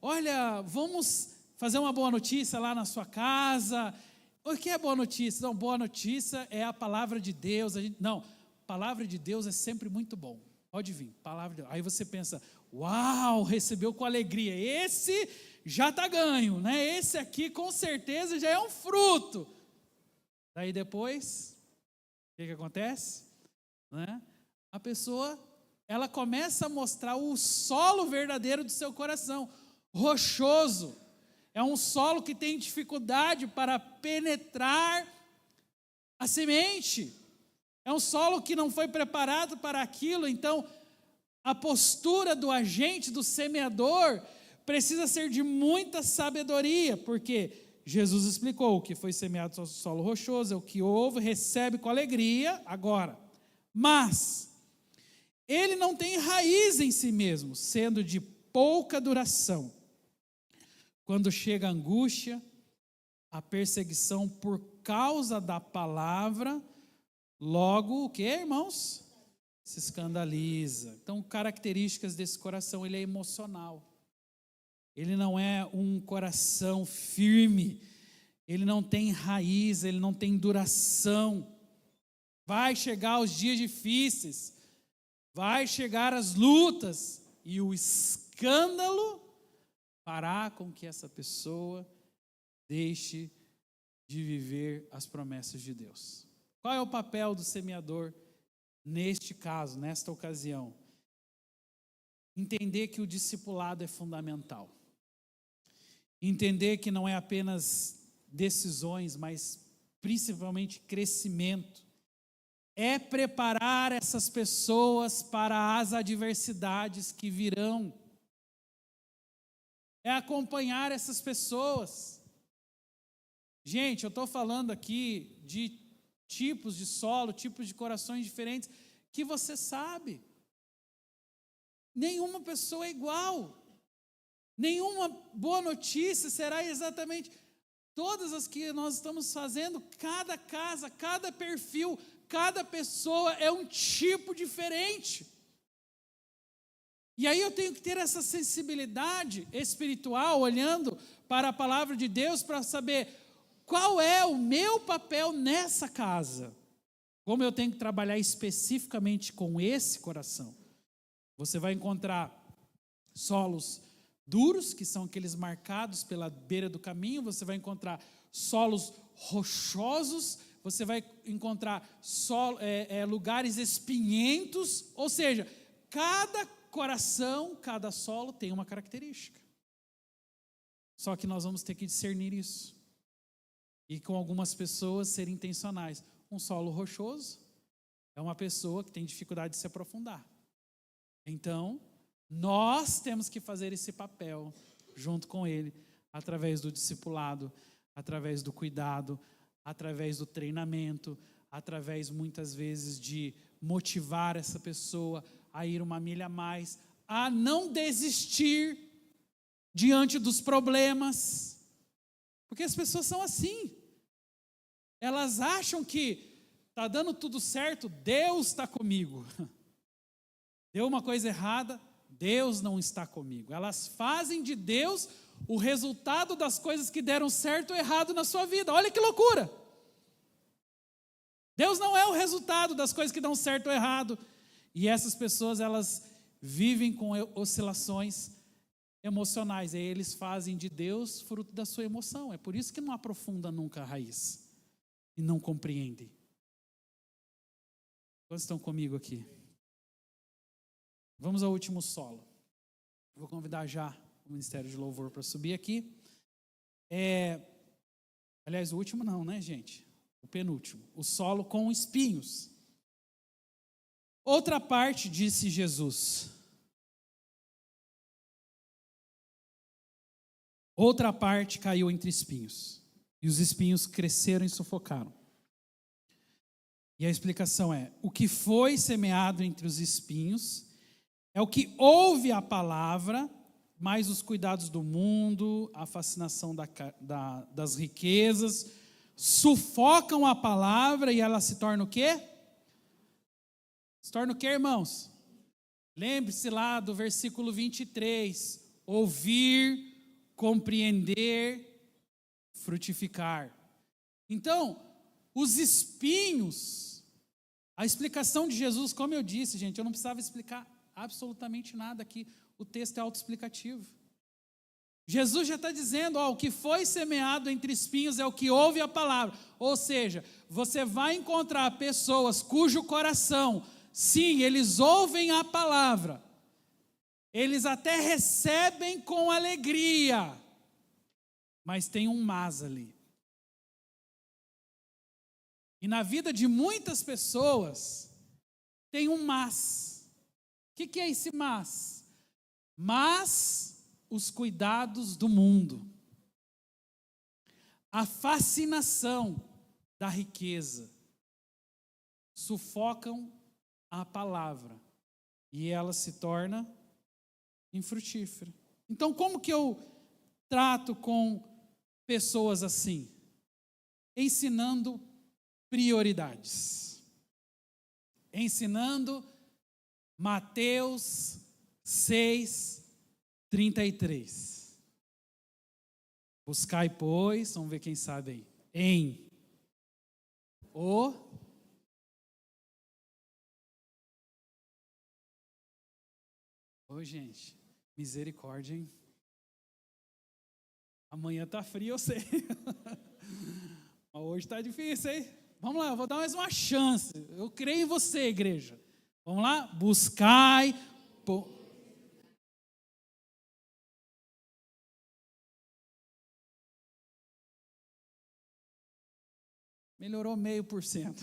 olha, vamos fazer uma boa notícia lá na sua casa. O que é boa notícia? Não, boa notícia é a palavra de Deus. Não, palavra de Deus é sempre muito bom. Pode vir, palavra de Deus. Aí você pensa, uau, recebeu com alegria. Esse já está ganho, né? Esse aqui com certeza já é um fruto. Daí depois, o que acontece? Né? A pessoa, ela começa a mostrar o solo verdadeiro do seu coração, rochoso. É um solo que tem dificuldade para penetrar a semente. É um solo que não foi preparado para aquilo. Então, a postura do agente, do semeador, precisa ser de muita sabedoria, porque Jesus explicou: o que foi semeado no solo rochoso é o que ouve, recebe com alegria, agora. Mas ele não tem raiz em si mesmo, sendo de pouca duração. Quando chega a angústia, a perseguição por causa da palavra, logo o que, irmãos? Se escandaliza. Então, características desse coração, ele é emocional. Ele não é um coração firme, ele não tem raiz, ele não tem duração. Vai chegar os dias difíceis, vai chegar as lutas, e o escândalo fará com que essa pessoa deixe de viver as promessas de Deus. Qual é o papel do semeador neste caso, nesta ocasião? Entender que o discipulado é fundamental. Entender que não é apenas decisões, mas principalmente crescimento. É preparar essas pessoas para as adversidades que virão. É acompanhar essas pessoas. Gente, eu estou falando aqui de tipos de solo, tipos de corações diferentes, que você sabe. Nenhuma pessoa é igual. Nenhuma boa notícia será exatamente todas as que nós estamos fazendo. Cada casa, cada perfil, cada pessoa é um tipo diferente. E aí eu tenho que ter essa sensibilidade espiritual, olhando para a palavra de Deus, para saber qual é o meu papel nessa casa. Como eu tenho que trabalhar especificamente com esse coração. Você vai encontrar solos duros, que são aqueles marcados pela beira do caminho. Você vai encontrar solos rochosos. Você vai encontrar lugares espinhentos. Ou seja, cada coração, cada solo tem uma característica. Só que nós vamos ter que discernir isso. E com algumas pessoas serem intencionais. Um solo rochoso é uma pessoa que tem dificuldade de se aprofundar. Então, nós temos que fazer esse papel junto com ele, através do discipulado, através do cuidado, através do treinamento, através muitas vezes de motivar essa pessoa a ir uma milha a mais, a não desistir diante dos problemas, porque as pessoas são assim. Elas acham que está dando tudo certo, Deus está comigo. Deu uma coisa errada, Deus não está comigo. Elas fazem de Deus o resultado das coisas que deram certo ou errado na sua vida. Olha que loucura! Deus não é o resultado das coisas que dão certo ou errado. E essas pessoas, elas vivem com oscilações emocionais. E aí eles fazem de Deus fruto da sua emoção. É por isso que não aprofunda nunca a raiz. E não compreendem. Quantos estão comigo aqui? Vamos ao último solo. Vou convidar já o Ministério de Louvor para subir aqui. Aliás, o último não, né, gente? O penúltimo. O solo com espinhos. Outra parte, disse Jesus. Outra parte caiu entre espinhos, e os espinhos cresceram e sufocaram. E a explicação é: o que foi semeado entre os espinhos é o que ouve a palavra, mas os cuidados do mundo, a fascinação das riquezas, sufocam a palavra e ela se torna o quê? Se torna o quê, irmãos? Lembre-se lá do versículo 23, ouvir, compreender, frutificar. Então, os espinhos, a explicação de Jesus, como eu disse, gente, eu não precisava explicar absolutamente nada aqui, o texto é autoexplicativo. Jesus já está dizendo, o que foi semeado entre espinhos é o que ouve a palavra, ou seja, você vai encontrar pessoas cujo coração, sim, eles ouvem a palavra, eles até recebem com alegria, mas tem um mas ali. E na vida de muitas pessoas, tem um mas. O que é esse mas? Mas os cuidados do mundo, a fascinação da riqueza, sufocam a palavra e ela se torna infrutífera. Então, como que eu trato com pessoas assim? Ensinando prioridades. Ensinando Mateus 6:33. Buscai, pois, vamos ver quem sabe aí, em o gente, misericórdia, hein? Amanhã tá frio, eu sei. Mas hoje tá difícil, hein? Vamos lá, eu vou dar mais uma chance. Eu creio em você, igreja. Vamos lá? Buscai. Melhorou 0,5%.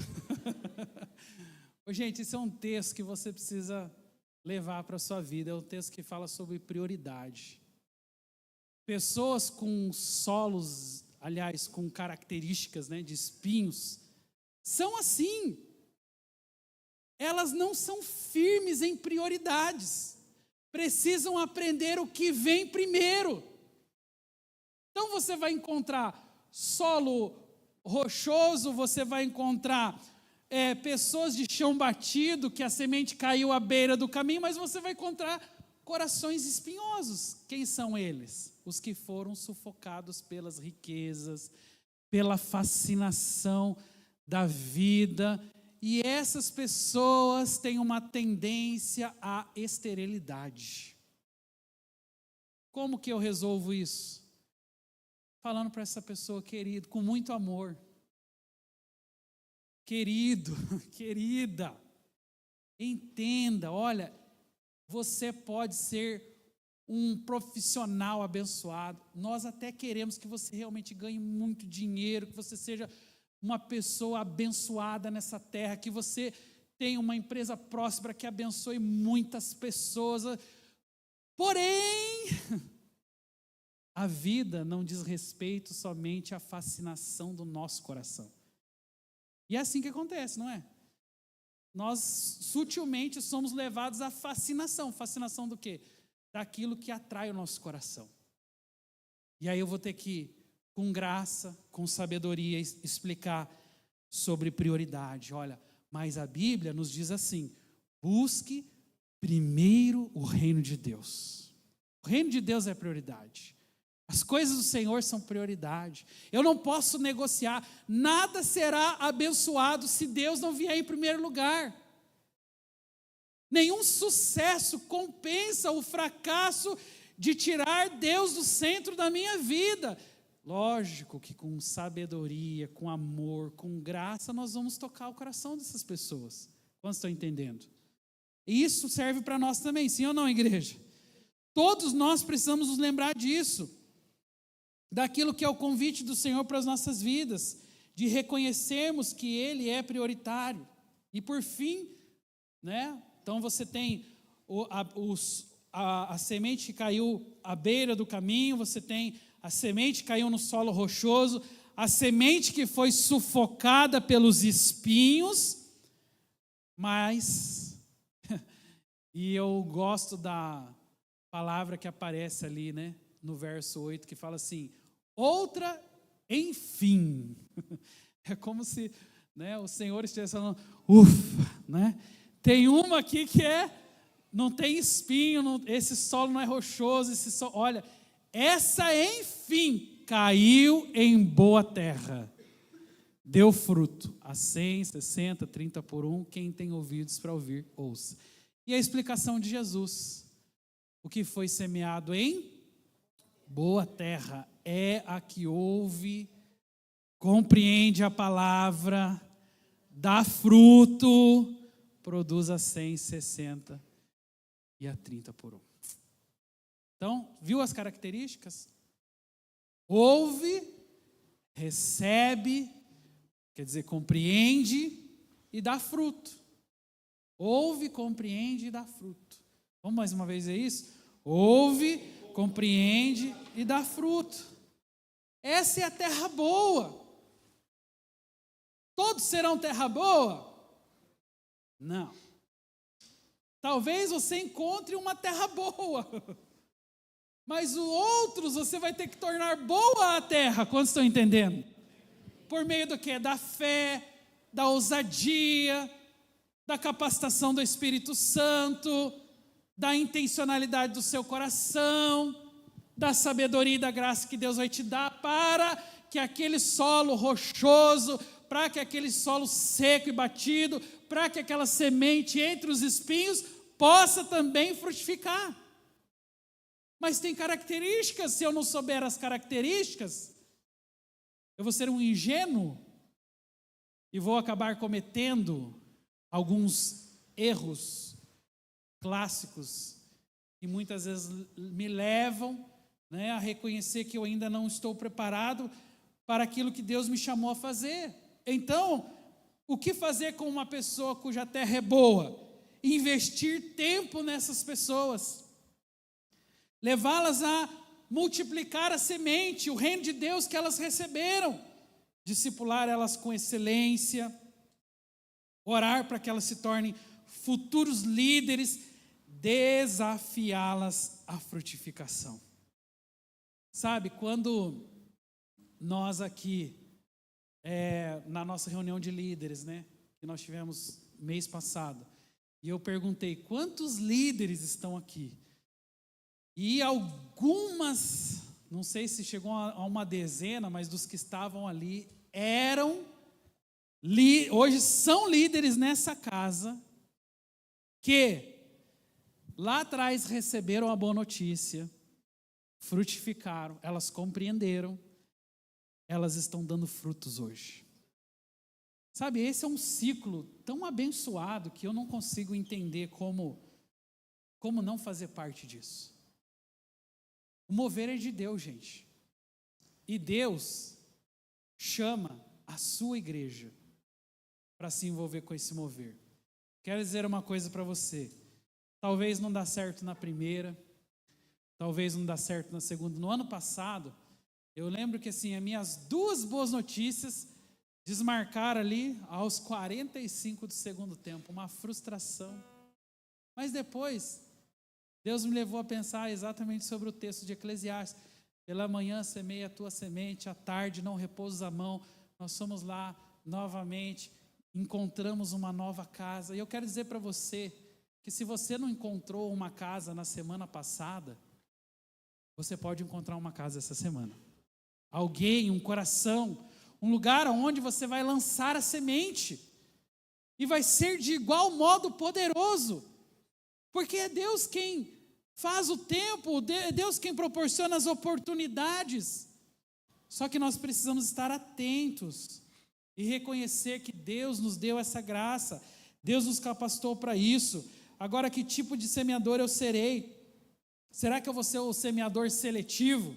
Gente, esse é um texto que você precisa levar para a sua vida. É um texto que fala sobre prioridade. Pessoas com solos, aliás, com características, de espinhos, são assim. Elas não são firmes em prioridades. Precisam aprender o que vem primeiro. Então você vai encontrar solo rochoso, você vai encontrar pessoas de chão batido, que a semente caiu à beira do caminho, mas você vai encontrar corações espinhosos. Quem são eles? Os que foram sufocados pelas riquezas, pela fascinação da vida. E essas pessoas têm uma tendência à esterilidade. Como que eu resolvo isso? Falando para essa pessoa, querido, com muito amor. Querido, querida, entenda, olha, você pode ser um profissional abençoado. Nós até queremos que você realmente ganhe muito dinheiro, que você seja uma pessoa abençoada nessa terra, que você tenha uma empresa próspera que abençoe muitas pessoas. Porém, a vida não diz respeito somente à fascinação do nosso coração. E é assim que acontece, não é? Nós sutilmente somos levados à fascinação. Fascinação do quê? Daquilo que atrai o nosso coração. E aí eu vou ter que, com graça, com sabedoria, explicar sobre prioridade. Olha, mas a Bíblia nos diz assim: busque primeiro o reino de Deus. O reino de Deus é prioridade. As coisas do Senhor são prioridade. Eu não posso negociar. Nada será abençoado se Deus não vier em primeiro lugar. Nenhum sucesso compensa o fracasso de tirar Deus do centro da minha vida. Lógico que com sabedoria, com amor, com graça, nós vamos tocar o coração dessas pessoas. Quantos estão entendendo? E isso serve para nós também, sim ou não, igreja? Todos nós precisamos nos lembrar disso. Daquilo que é o convite do Senhor para as nossas vidas, de reconhecermos que Ele é prioritário. E por fim, então você tem a semente que caiu à beira do caminho, você tem a semente caiu no solo rochoso, a semente que foi sufocada pelos espinhos, mas, e eu gosto da palavra que aparece ali, né, no verso 8, que fala assim, outra, enfim. É como se, né, o Senhor estivesse falando, ufa, né? Tem uma aqui que não tem espinho, esse solo não é rochoso, olha, essa, enfim, caiu em boa terra, deu fruto, a 100, 60, 30 por um, quem tem ouvidos para ouvir, ouça. E a explicação de Jesus, o que foi semeado em boa terra, é a que ouve, compreende a palavra, dá fruto, produz a 100, 60 e a 30 por um. Então, viu as características? Ouve, recebe, quer dizer, compreende e dá fruto. Ouve, compreende e dá fruto. Vamos mais uma vez ver isso? Ouve, compreende e dá fruto. Essa é a terra boa. Todos serão terra boa? Não. Talvez você encontre uma terra boa. Mas outros você vai ter que tornar boa a terra, quantos estão entendendo? Por meio do quê? Da fé, da ousadia, da capacitação do Espírito Santo, da intencionalidade do seu coração, da sabedoria e da graça que Deus vai te dar para que aquele solo rochoso, para que aquele solo seco e batido, para que aquela semente entre os espinhos possa também frutificar. Mas tem características, se eu não souber as características, eu vou ser um ingênuo e vou acabar cometendo alguns erros clássicos que muitas vezes me levam, né, a reconhecer que eu ainda não estou preparado para aquilo que Deus me chamou a fazer. Então, o que fazer com uma pessoa cuja terra é boa? Investir tempo nessas pessoas. Levá-las a multiplicar a semente, o reino de Deus que elas receberam, discipular elas com excelência, orar para que elas se tornem futuros líderes, desafiá-las à frutificação. Sabe, quando nós aqui, na nossa reunião de líderes, né, que nós tivemos mês passado, e eu perguntei, quantos líderes estão aqui? E algumas, não sei se chegou a uma dezena, mas dos que estavam ali, hoje são líderes nessa casa, que lá atrás receberam a boa notícia, frutificaram, elas compreenderam, elas estão dando frutos hoje. Sabe, esse é um ciclo tão abençoado que eu não consigo entender como não fazer parte disso. O mover é de Deus, gente. E Deus chama a sua igreja para se envolver com esse mover. Quero dizer uma coisa para você. Talvez não dá certo na primeira, talvez não dá certo na segunda. No ano passado, eu lembro que assim, as minhas duas boas notícias desmarcaram ali aos 45 do segundo tempo. Uma frustração. Mas depois, Deus me levou a pensar exatamente sobre o texto de Eclesiastes. Pela manhã semeia a tua semente, à tarde não repousa a mão. Nós fomos lá novamente, encontramos uma nova casa. E eu quero dizer para você que se você não encontrou uma casa na semana passada, você pode encontrar uma casa essa semana. Alguém, um coração, um lugar onde você vai lançar a semente. E vai ser de igual modo poderoso. Porque é Deus quem faz o tempo, é Deus quem proporciona as oportunidades. Só que nós precisamos estar atentos e reconhecer que Deus nos deu essa graça, Deus nos capacitou para isso. Agora, que tipo de semeador eu serei? Será que eu vou ser o semeador seletivo?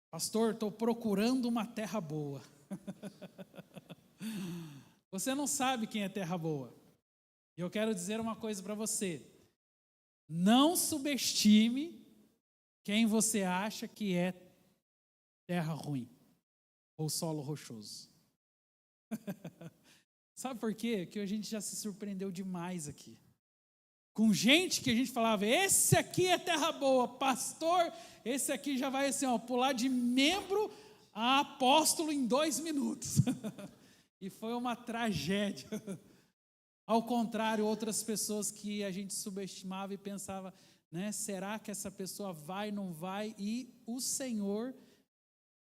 Pastor, estou procurando uma terra boa. Você não sabe quem é terra boa. E eu quero dizer uma coisa para você. Não subestime Quem você acha que é terra ruim ou solo rochoso? Sabe por quê? Que a gente já se surpreendeu demais aqui. Com gente que a gente falava, esse aqui é terra boa, pastor, esse aqui já vai assim, ó, pular de membro a apóstolo em 2 minutos. E foi uma tragédia. Ao contrário, outras pessoas que a gente subestimava e pensava, né, será que essa pessoa vai, não vai? E o Senhor,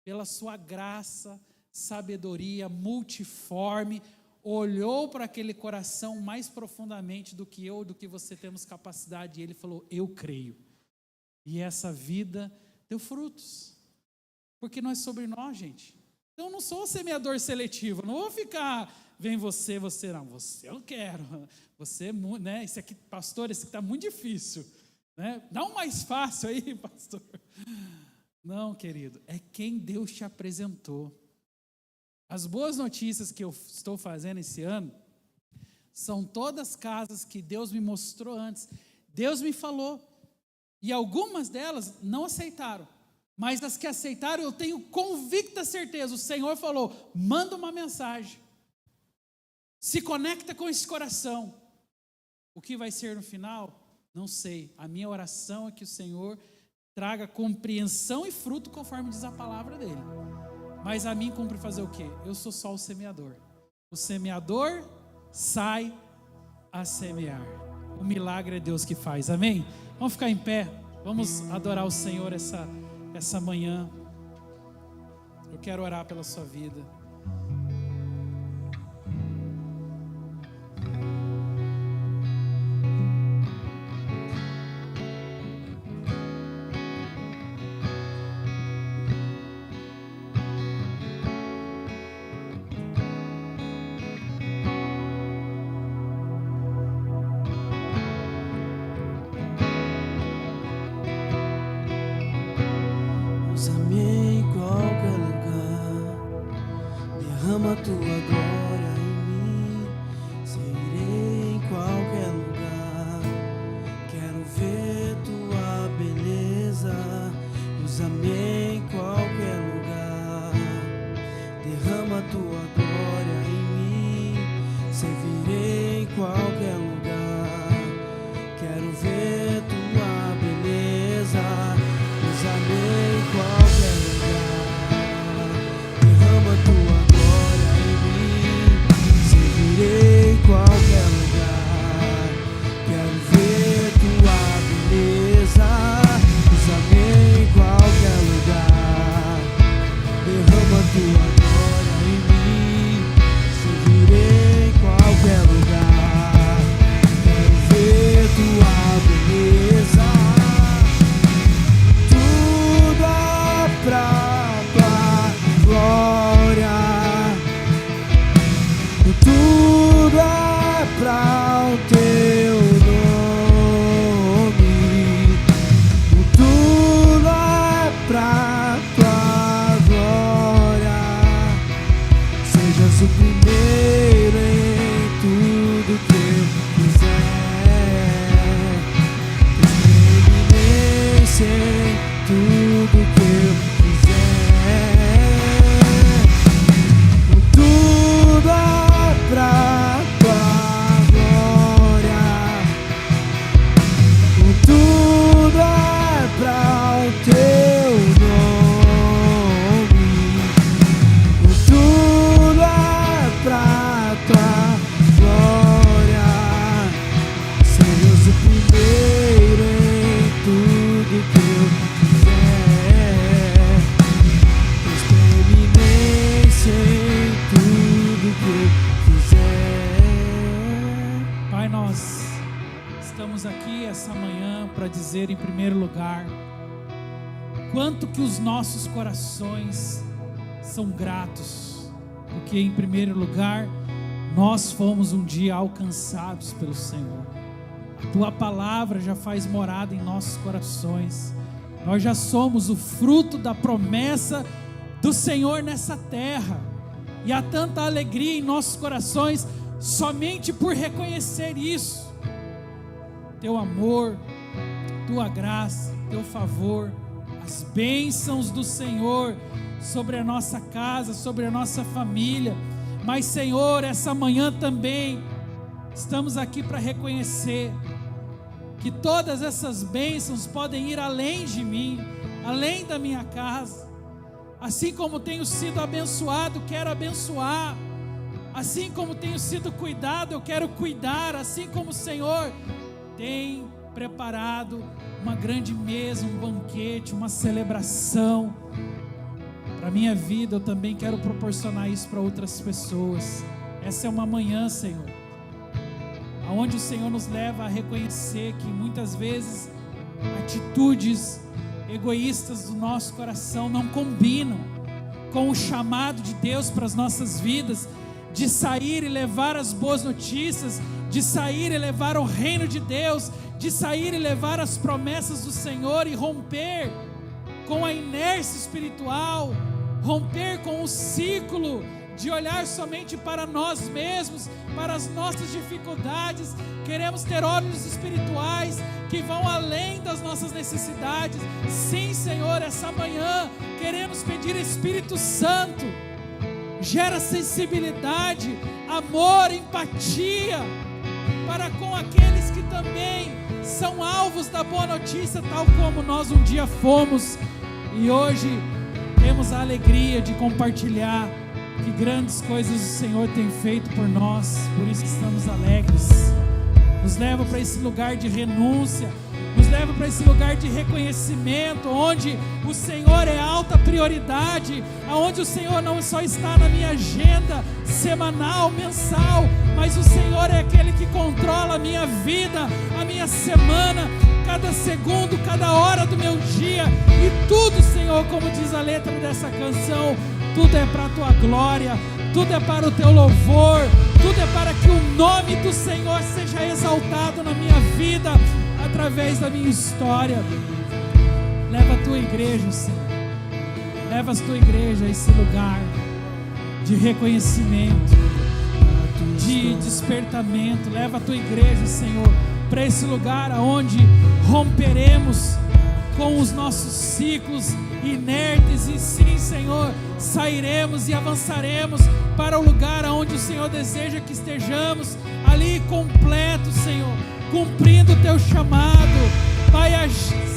pela sua graça, sabedoria multiforme, olhou para aquele coração mais profundamente do que eu, do que você temos capacidade, e ele falou, eu creio. E essa vida deu frutos, porque não é sobre nós, gente. Então eu não sou um semeador seletivo, não vou ficar, vem você não, você eu quero, você, né, esse aqui, pastor, esse aqui está muito difícil, né? Dá um mais fácil aí, pastor. Não, querido, é quem Deus te apresentou. As boas notícias que eu estou fazendo esse ano são todas casas que Deus me mostrou antes. Deus me falou. E algumas delas não aceitaram. Mas as que aceitaram, eu tenho convicta certeza. O Senhor falou, manda uma mensagem. Se conecta com esse coração. O que vai ser no final? Não sei. A minha oração é que o Senhor traga compreensão e fruto conforme diz a palavra dele. Mas a mim cumpre fazer o quê? Eu sou só o semeador. O semeador sai a semear. O milagre é Deus que faz, amém? Vamos ficar em pé, vamos adorar o Senhor essa manhã. Eu quero orar pela sua vida. Em primeiro lugar, quanto que os nossos corações são gratos, porque em primeiro lugar, nós fomos um dia alcançados pelo Senhor. A tua palavra já faz morada em nossos corações. Nós já somos o fruto da promessa do Senhor nessa terra. E há tanta alegria em nossos corações somente por reconhecer isso. Teu amor, tua graça, teu favor, as bênçãos do Senhor sobre a nossa casa, sobre a nossa família. Mas, Senhor, essa manhã também estamos aqui para reconhecer que todas essas bênçãos podem ir além de mim, além da minha casa. Assim como tenho sido abençoado, quero abençoar. Assim como tenho sido cuidado, eu quero cuidar. Assim como o Senhor tem preparado uma grande mesa, um banquete, uma celebração para a minha vida, eu também quero proporcionar isso para outras pessoas. Essa é uma manhã, Senhor, onde o Senhor nos leva a reconhecer que muitas vezes atitudes egoístas do nosso coração não combinam com o chamado de Deus para as nossas vidas, de sair e levar as boas notícias, de sair e levar o reino de Deus, de sair e levar as promessas do Senhor e romper com a inércia espiritual, romper com o ciclo de olhar somente para nós mesmos, para as nossas dificuldades. Queremos ter olhos espirituais que vão além das nossas necessidades. Sim, Senhor, essa manhã queremos pedir, Espírito Santo, gera sensibilidade, amor, empatia para com aqueles que também são alvos da boa notícia, tal como nós um dia fomos, e hoje temos a alegria de compartilhar que grandes coisas o Senhor tem feito por nós. Por isso que estamos alegres. Nos leva para esse lugar de renúncia, nos leva para esse lugar de reconhecimento, onde o Senhor é alta prioridade, onde o Senhor não só está na minha agenda semanal, mensal, mas o Senhor é aquele que controla a minha vida, a minha semana, cada segundo, cada hora do meu dia, e tudo, Senhor, como diz a letra dessa canção, tudo é para a tua glória, tudo é para o teu louvor, tudo é para que o nome do Senhor seja exaltado na minha vida, através da minha história. Leva a tua igreja, Senhor, leva a tua igreja a esse lugar de reconhecimento, de despertamento. Leva a tua igreja, Senhor, para esse lugar onde romperemos com os nossos ciclos inertes, e sim, Senhor, sairemos e avançaremos para o lugar onde o Senhor deseja que estejamos, ali completo, Senhor, cumprindo o teu chamado, Pai,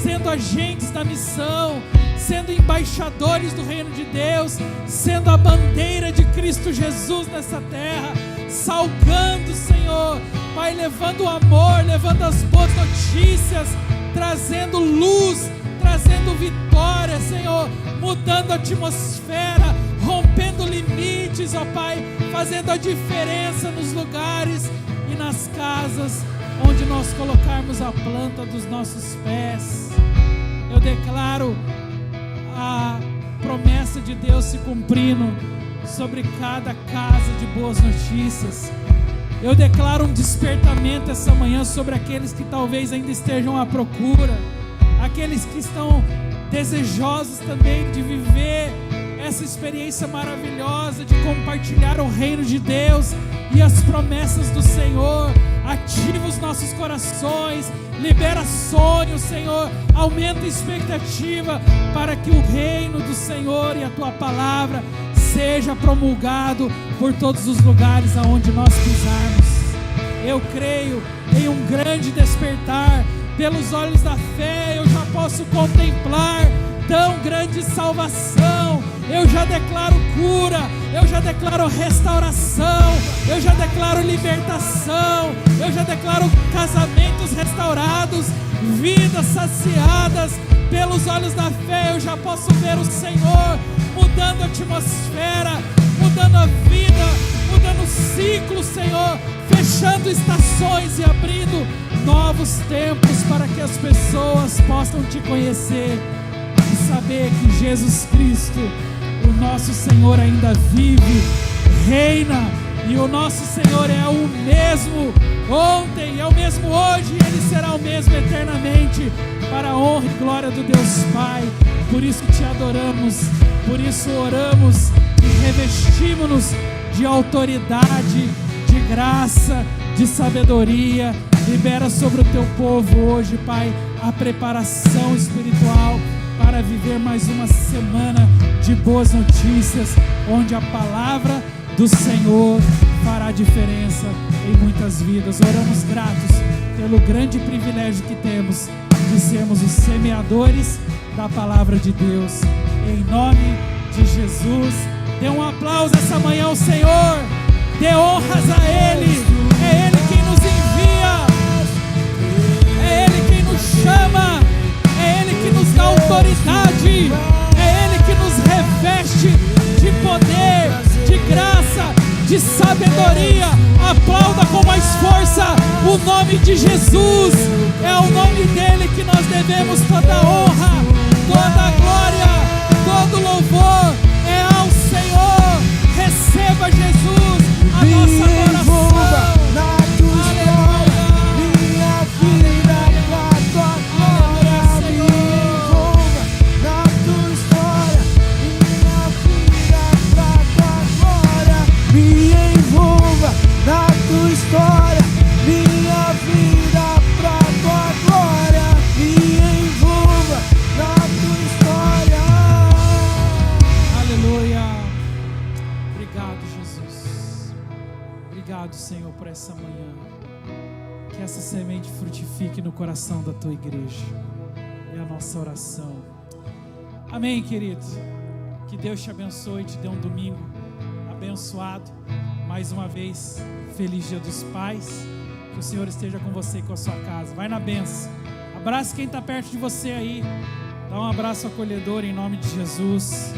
sendo agentes da missão, sendo embaixadores do reino de Deus, sendo a bandeira de Cristo Jesus nessa terra, salgando, Senhor, Pai, levando o amor, levando as boas notícias, trazendo luz, trazendo vitória, Senhor, mudando a atmosfera, rompendo limites, ó Pai, fazendo a diferença nos lugares e nas casas onde nós colocarmos a planta dos nossos pés. Eu declaro a promessa de Deus se cumprindo sobre cada casa de boas notícias. Eu declaro um despertamento essa manhã sobre aqueles que talvez ainda estejam à procura, aqueles que estão desejosos também de viver essa experiência maravilhosa de compartilhar o reino de Deus e as promessas do Senhor. Ativa os nossos corações, libera sonhos, Senhor, aumenta a expectativa para que o reino do Senhor e a tua palavra seja promulgado por todos os lugares aonde nós pisarmos. Eu creio em um grande despertar. Pelos olhos da fé eu já posso contemplar tão grande salvação. Eu já declaro cura, eu já declaro restauração, eu já declaro libertação, eu já declaro casamentos restaurados, vidas saciadas. Pelos olhos da fé eu já posso ver o Senhor mudando a atmosfera, mudando a vida, mudando o ciclo, Senhor, fechando estações e abrindo novos tempos para que as pessoas possam te conhecer e saber que Jesus Cristo, o nosso Senhor, ainda vive, reina, e o nosso Senhor é o mesmo ontem, é o mesmo hoje, e Ele será o mesmo eternamente, para a honra e glória do Deus Pai. Por isso que te adoramos, por isso oramos e revestimos-nos de autoridade, de graça, de sabedoria. Libera sobre o teu povo hoje, Pai, a preparação espiritual, para viver mais uma semana de boas notícias, onde a palavra do Senhor fará diferença em muitas vidas. Oramos gratos pelo grande privilégio que temos de sermos os semeadores da palavra de Deus. Em nome de Jesus, dê um aplauso essa manhã ao Senhor, dê honras a Ele. É Ele quem nos envia, é Ele quem nos chama, é Ele que nos dá autoridade, é Ele que nos reveste de poder, de graça, de sabedoria. Aplauda com mais força o nome de Jesus. É ao nome dele que nós devemos toda a honra, toda a glória, todo louvor. É ao Senhor. Receba, Jesus, a nossa adoração. Na tua história, minha vida pra tua glória. Me envolva na tua história, minha vida pra tua glória. Me envolva na tua história, minha vida pra tua glória. Me envolva na tua história. Aleluia. Obrigado, Jesus. Obrigado, Senhor, por essa manhã. Que essa semente frutifique no coração da tua igreja. É a nossa oração. Amém, querido. Que Deus te abençoe, te dê um domingo abençoado. Mais uma vez, feliz Dia dos Pais. Que o Senhor esteja com você e com a sua casa. Vai na bênção. Abraça quem está perto de você aí. Dá um abraço acolhedor em nome de Jesus.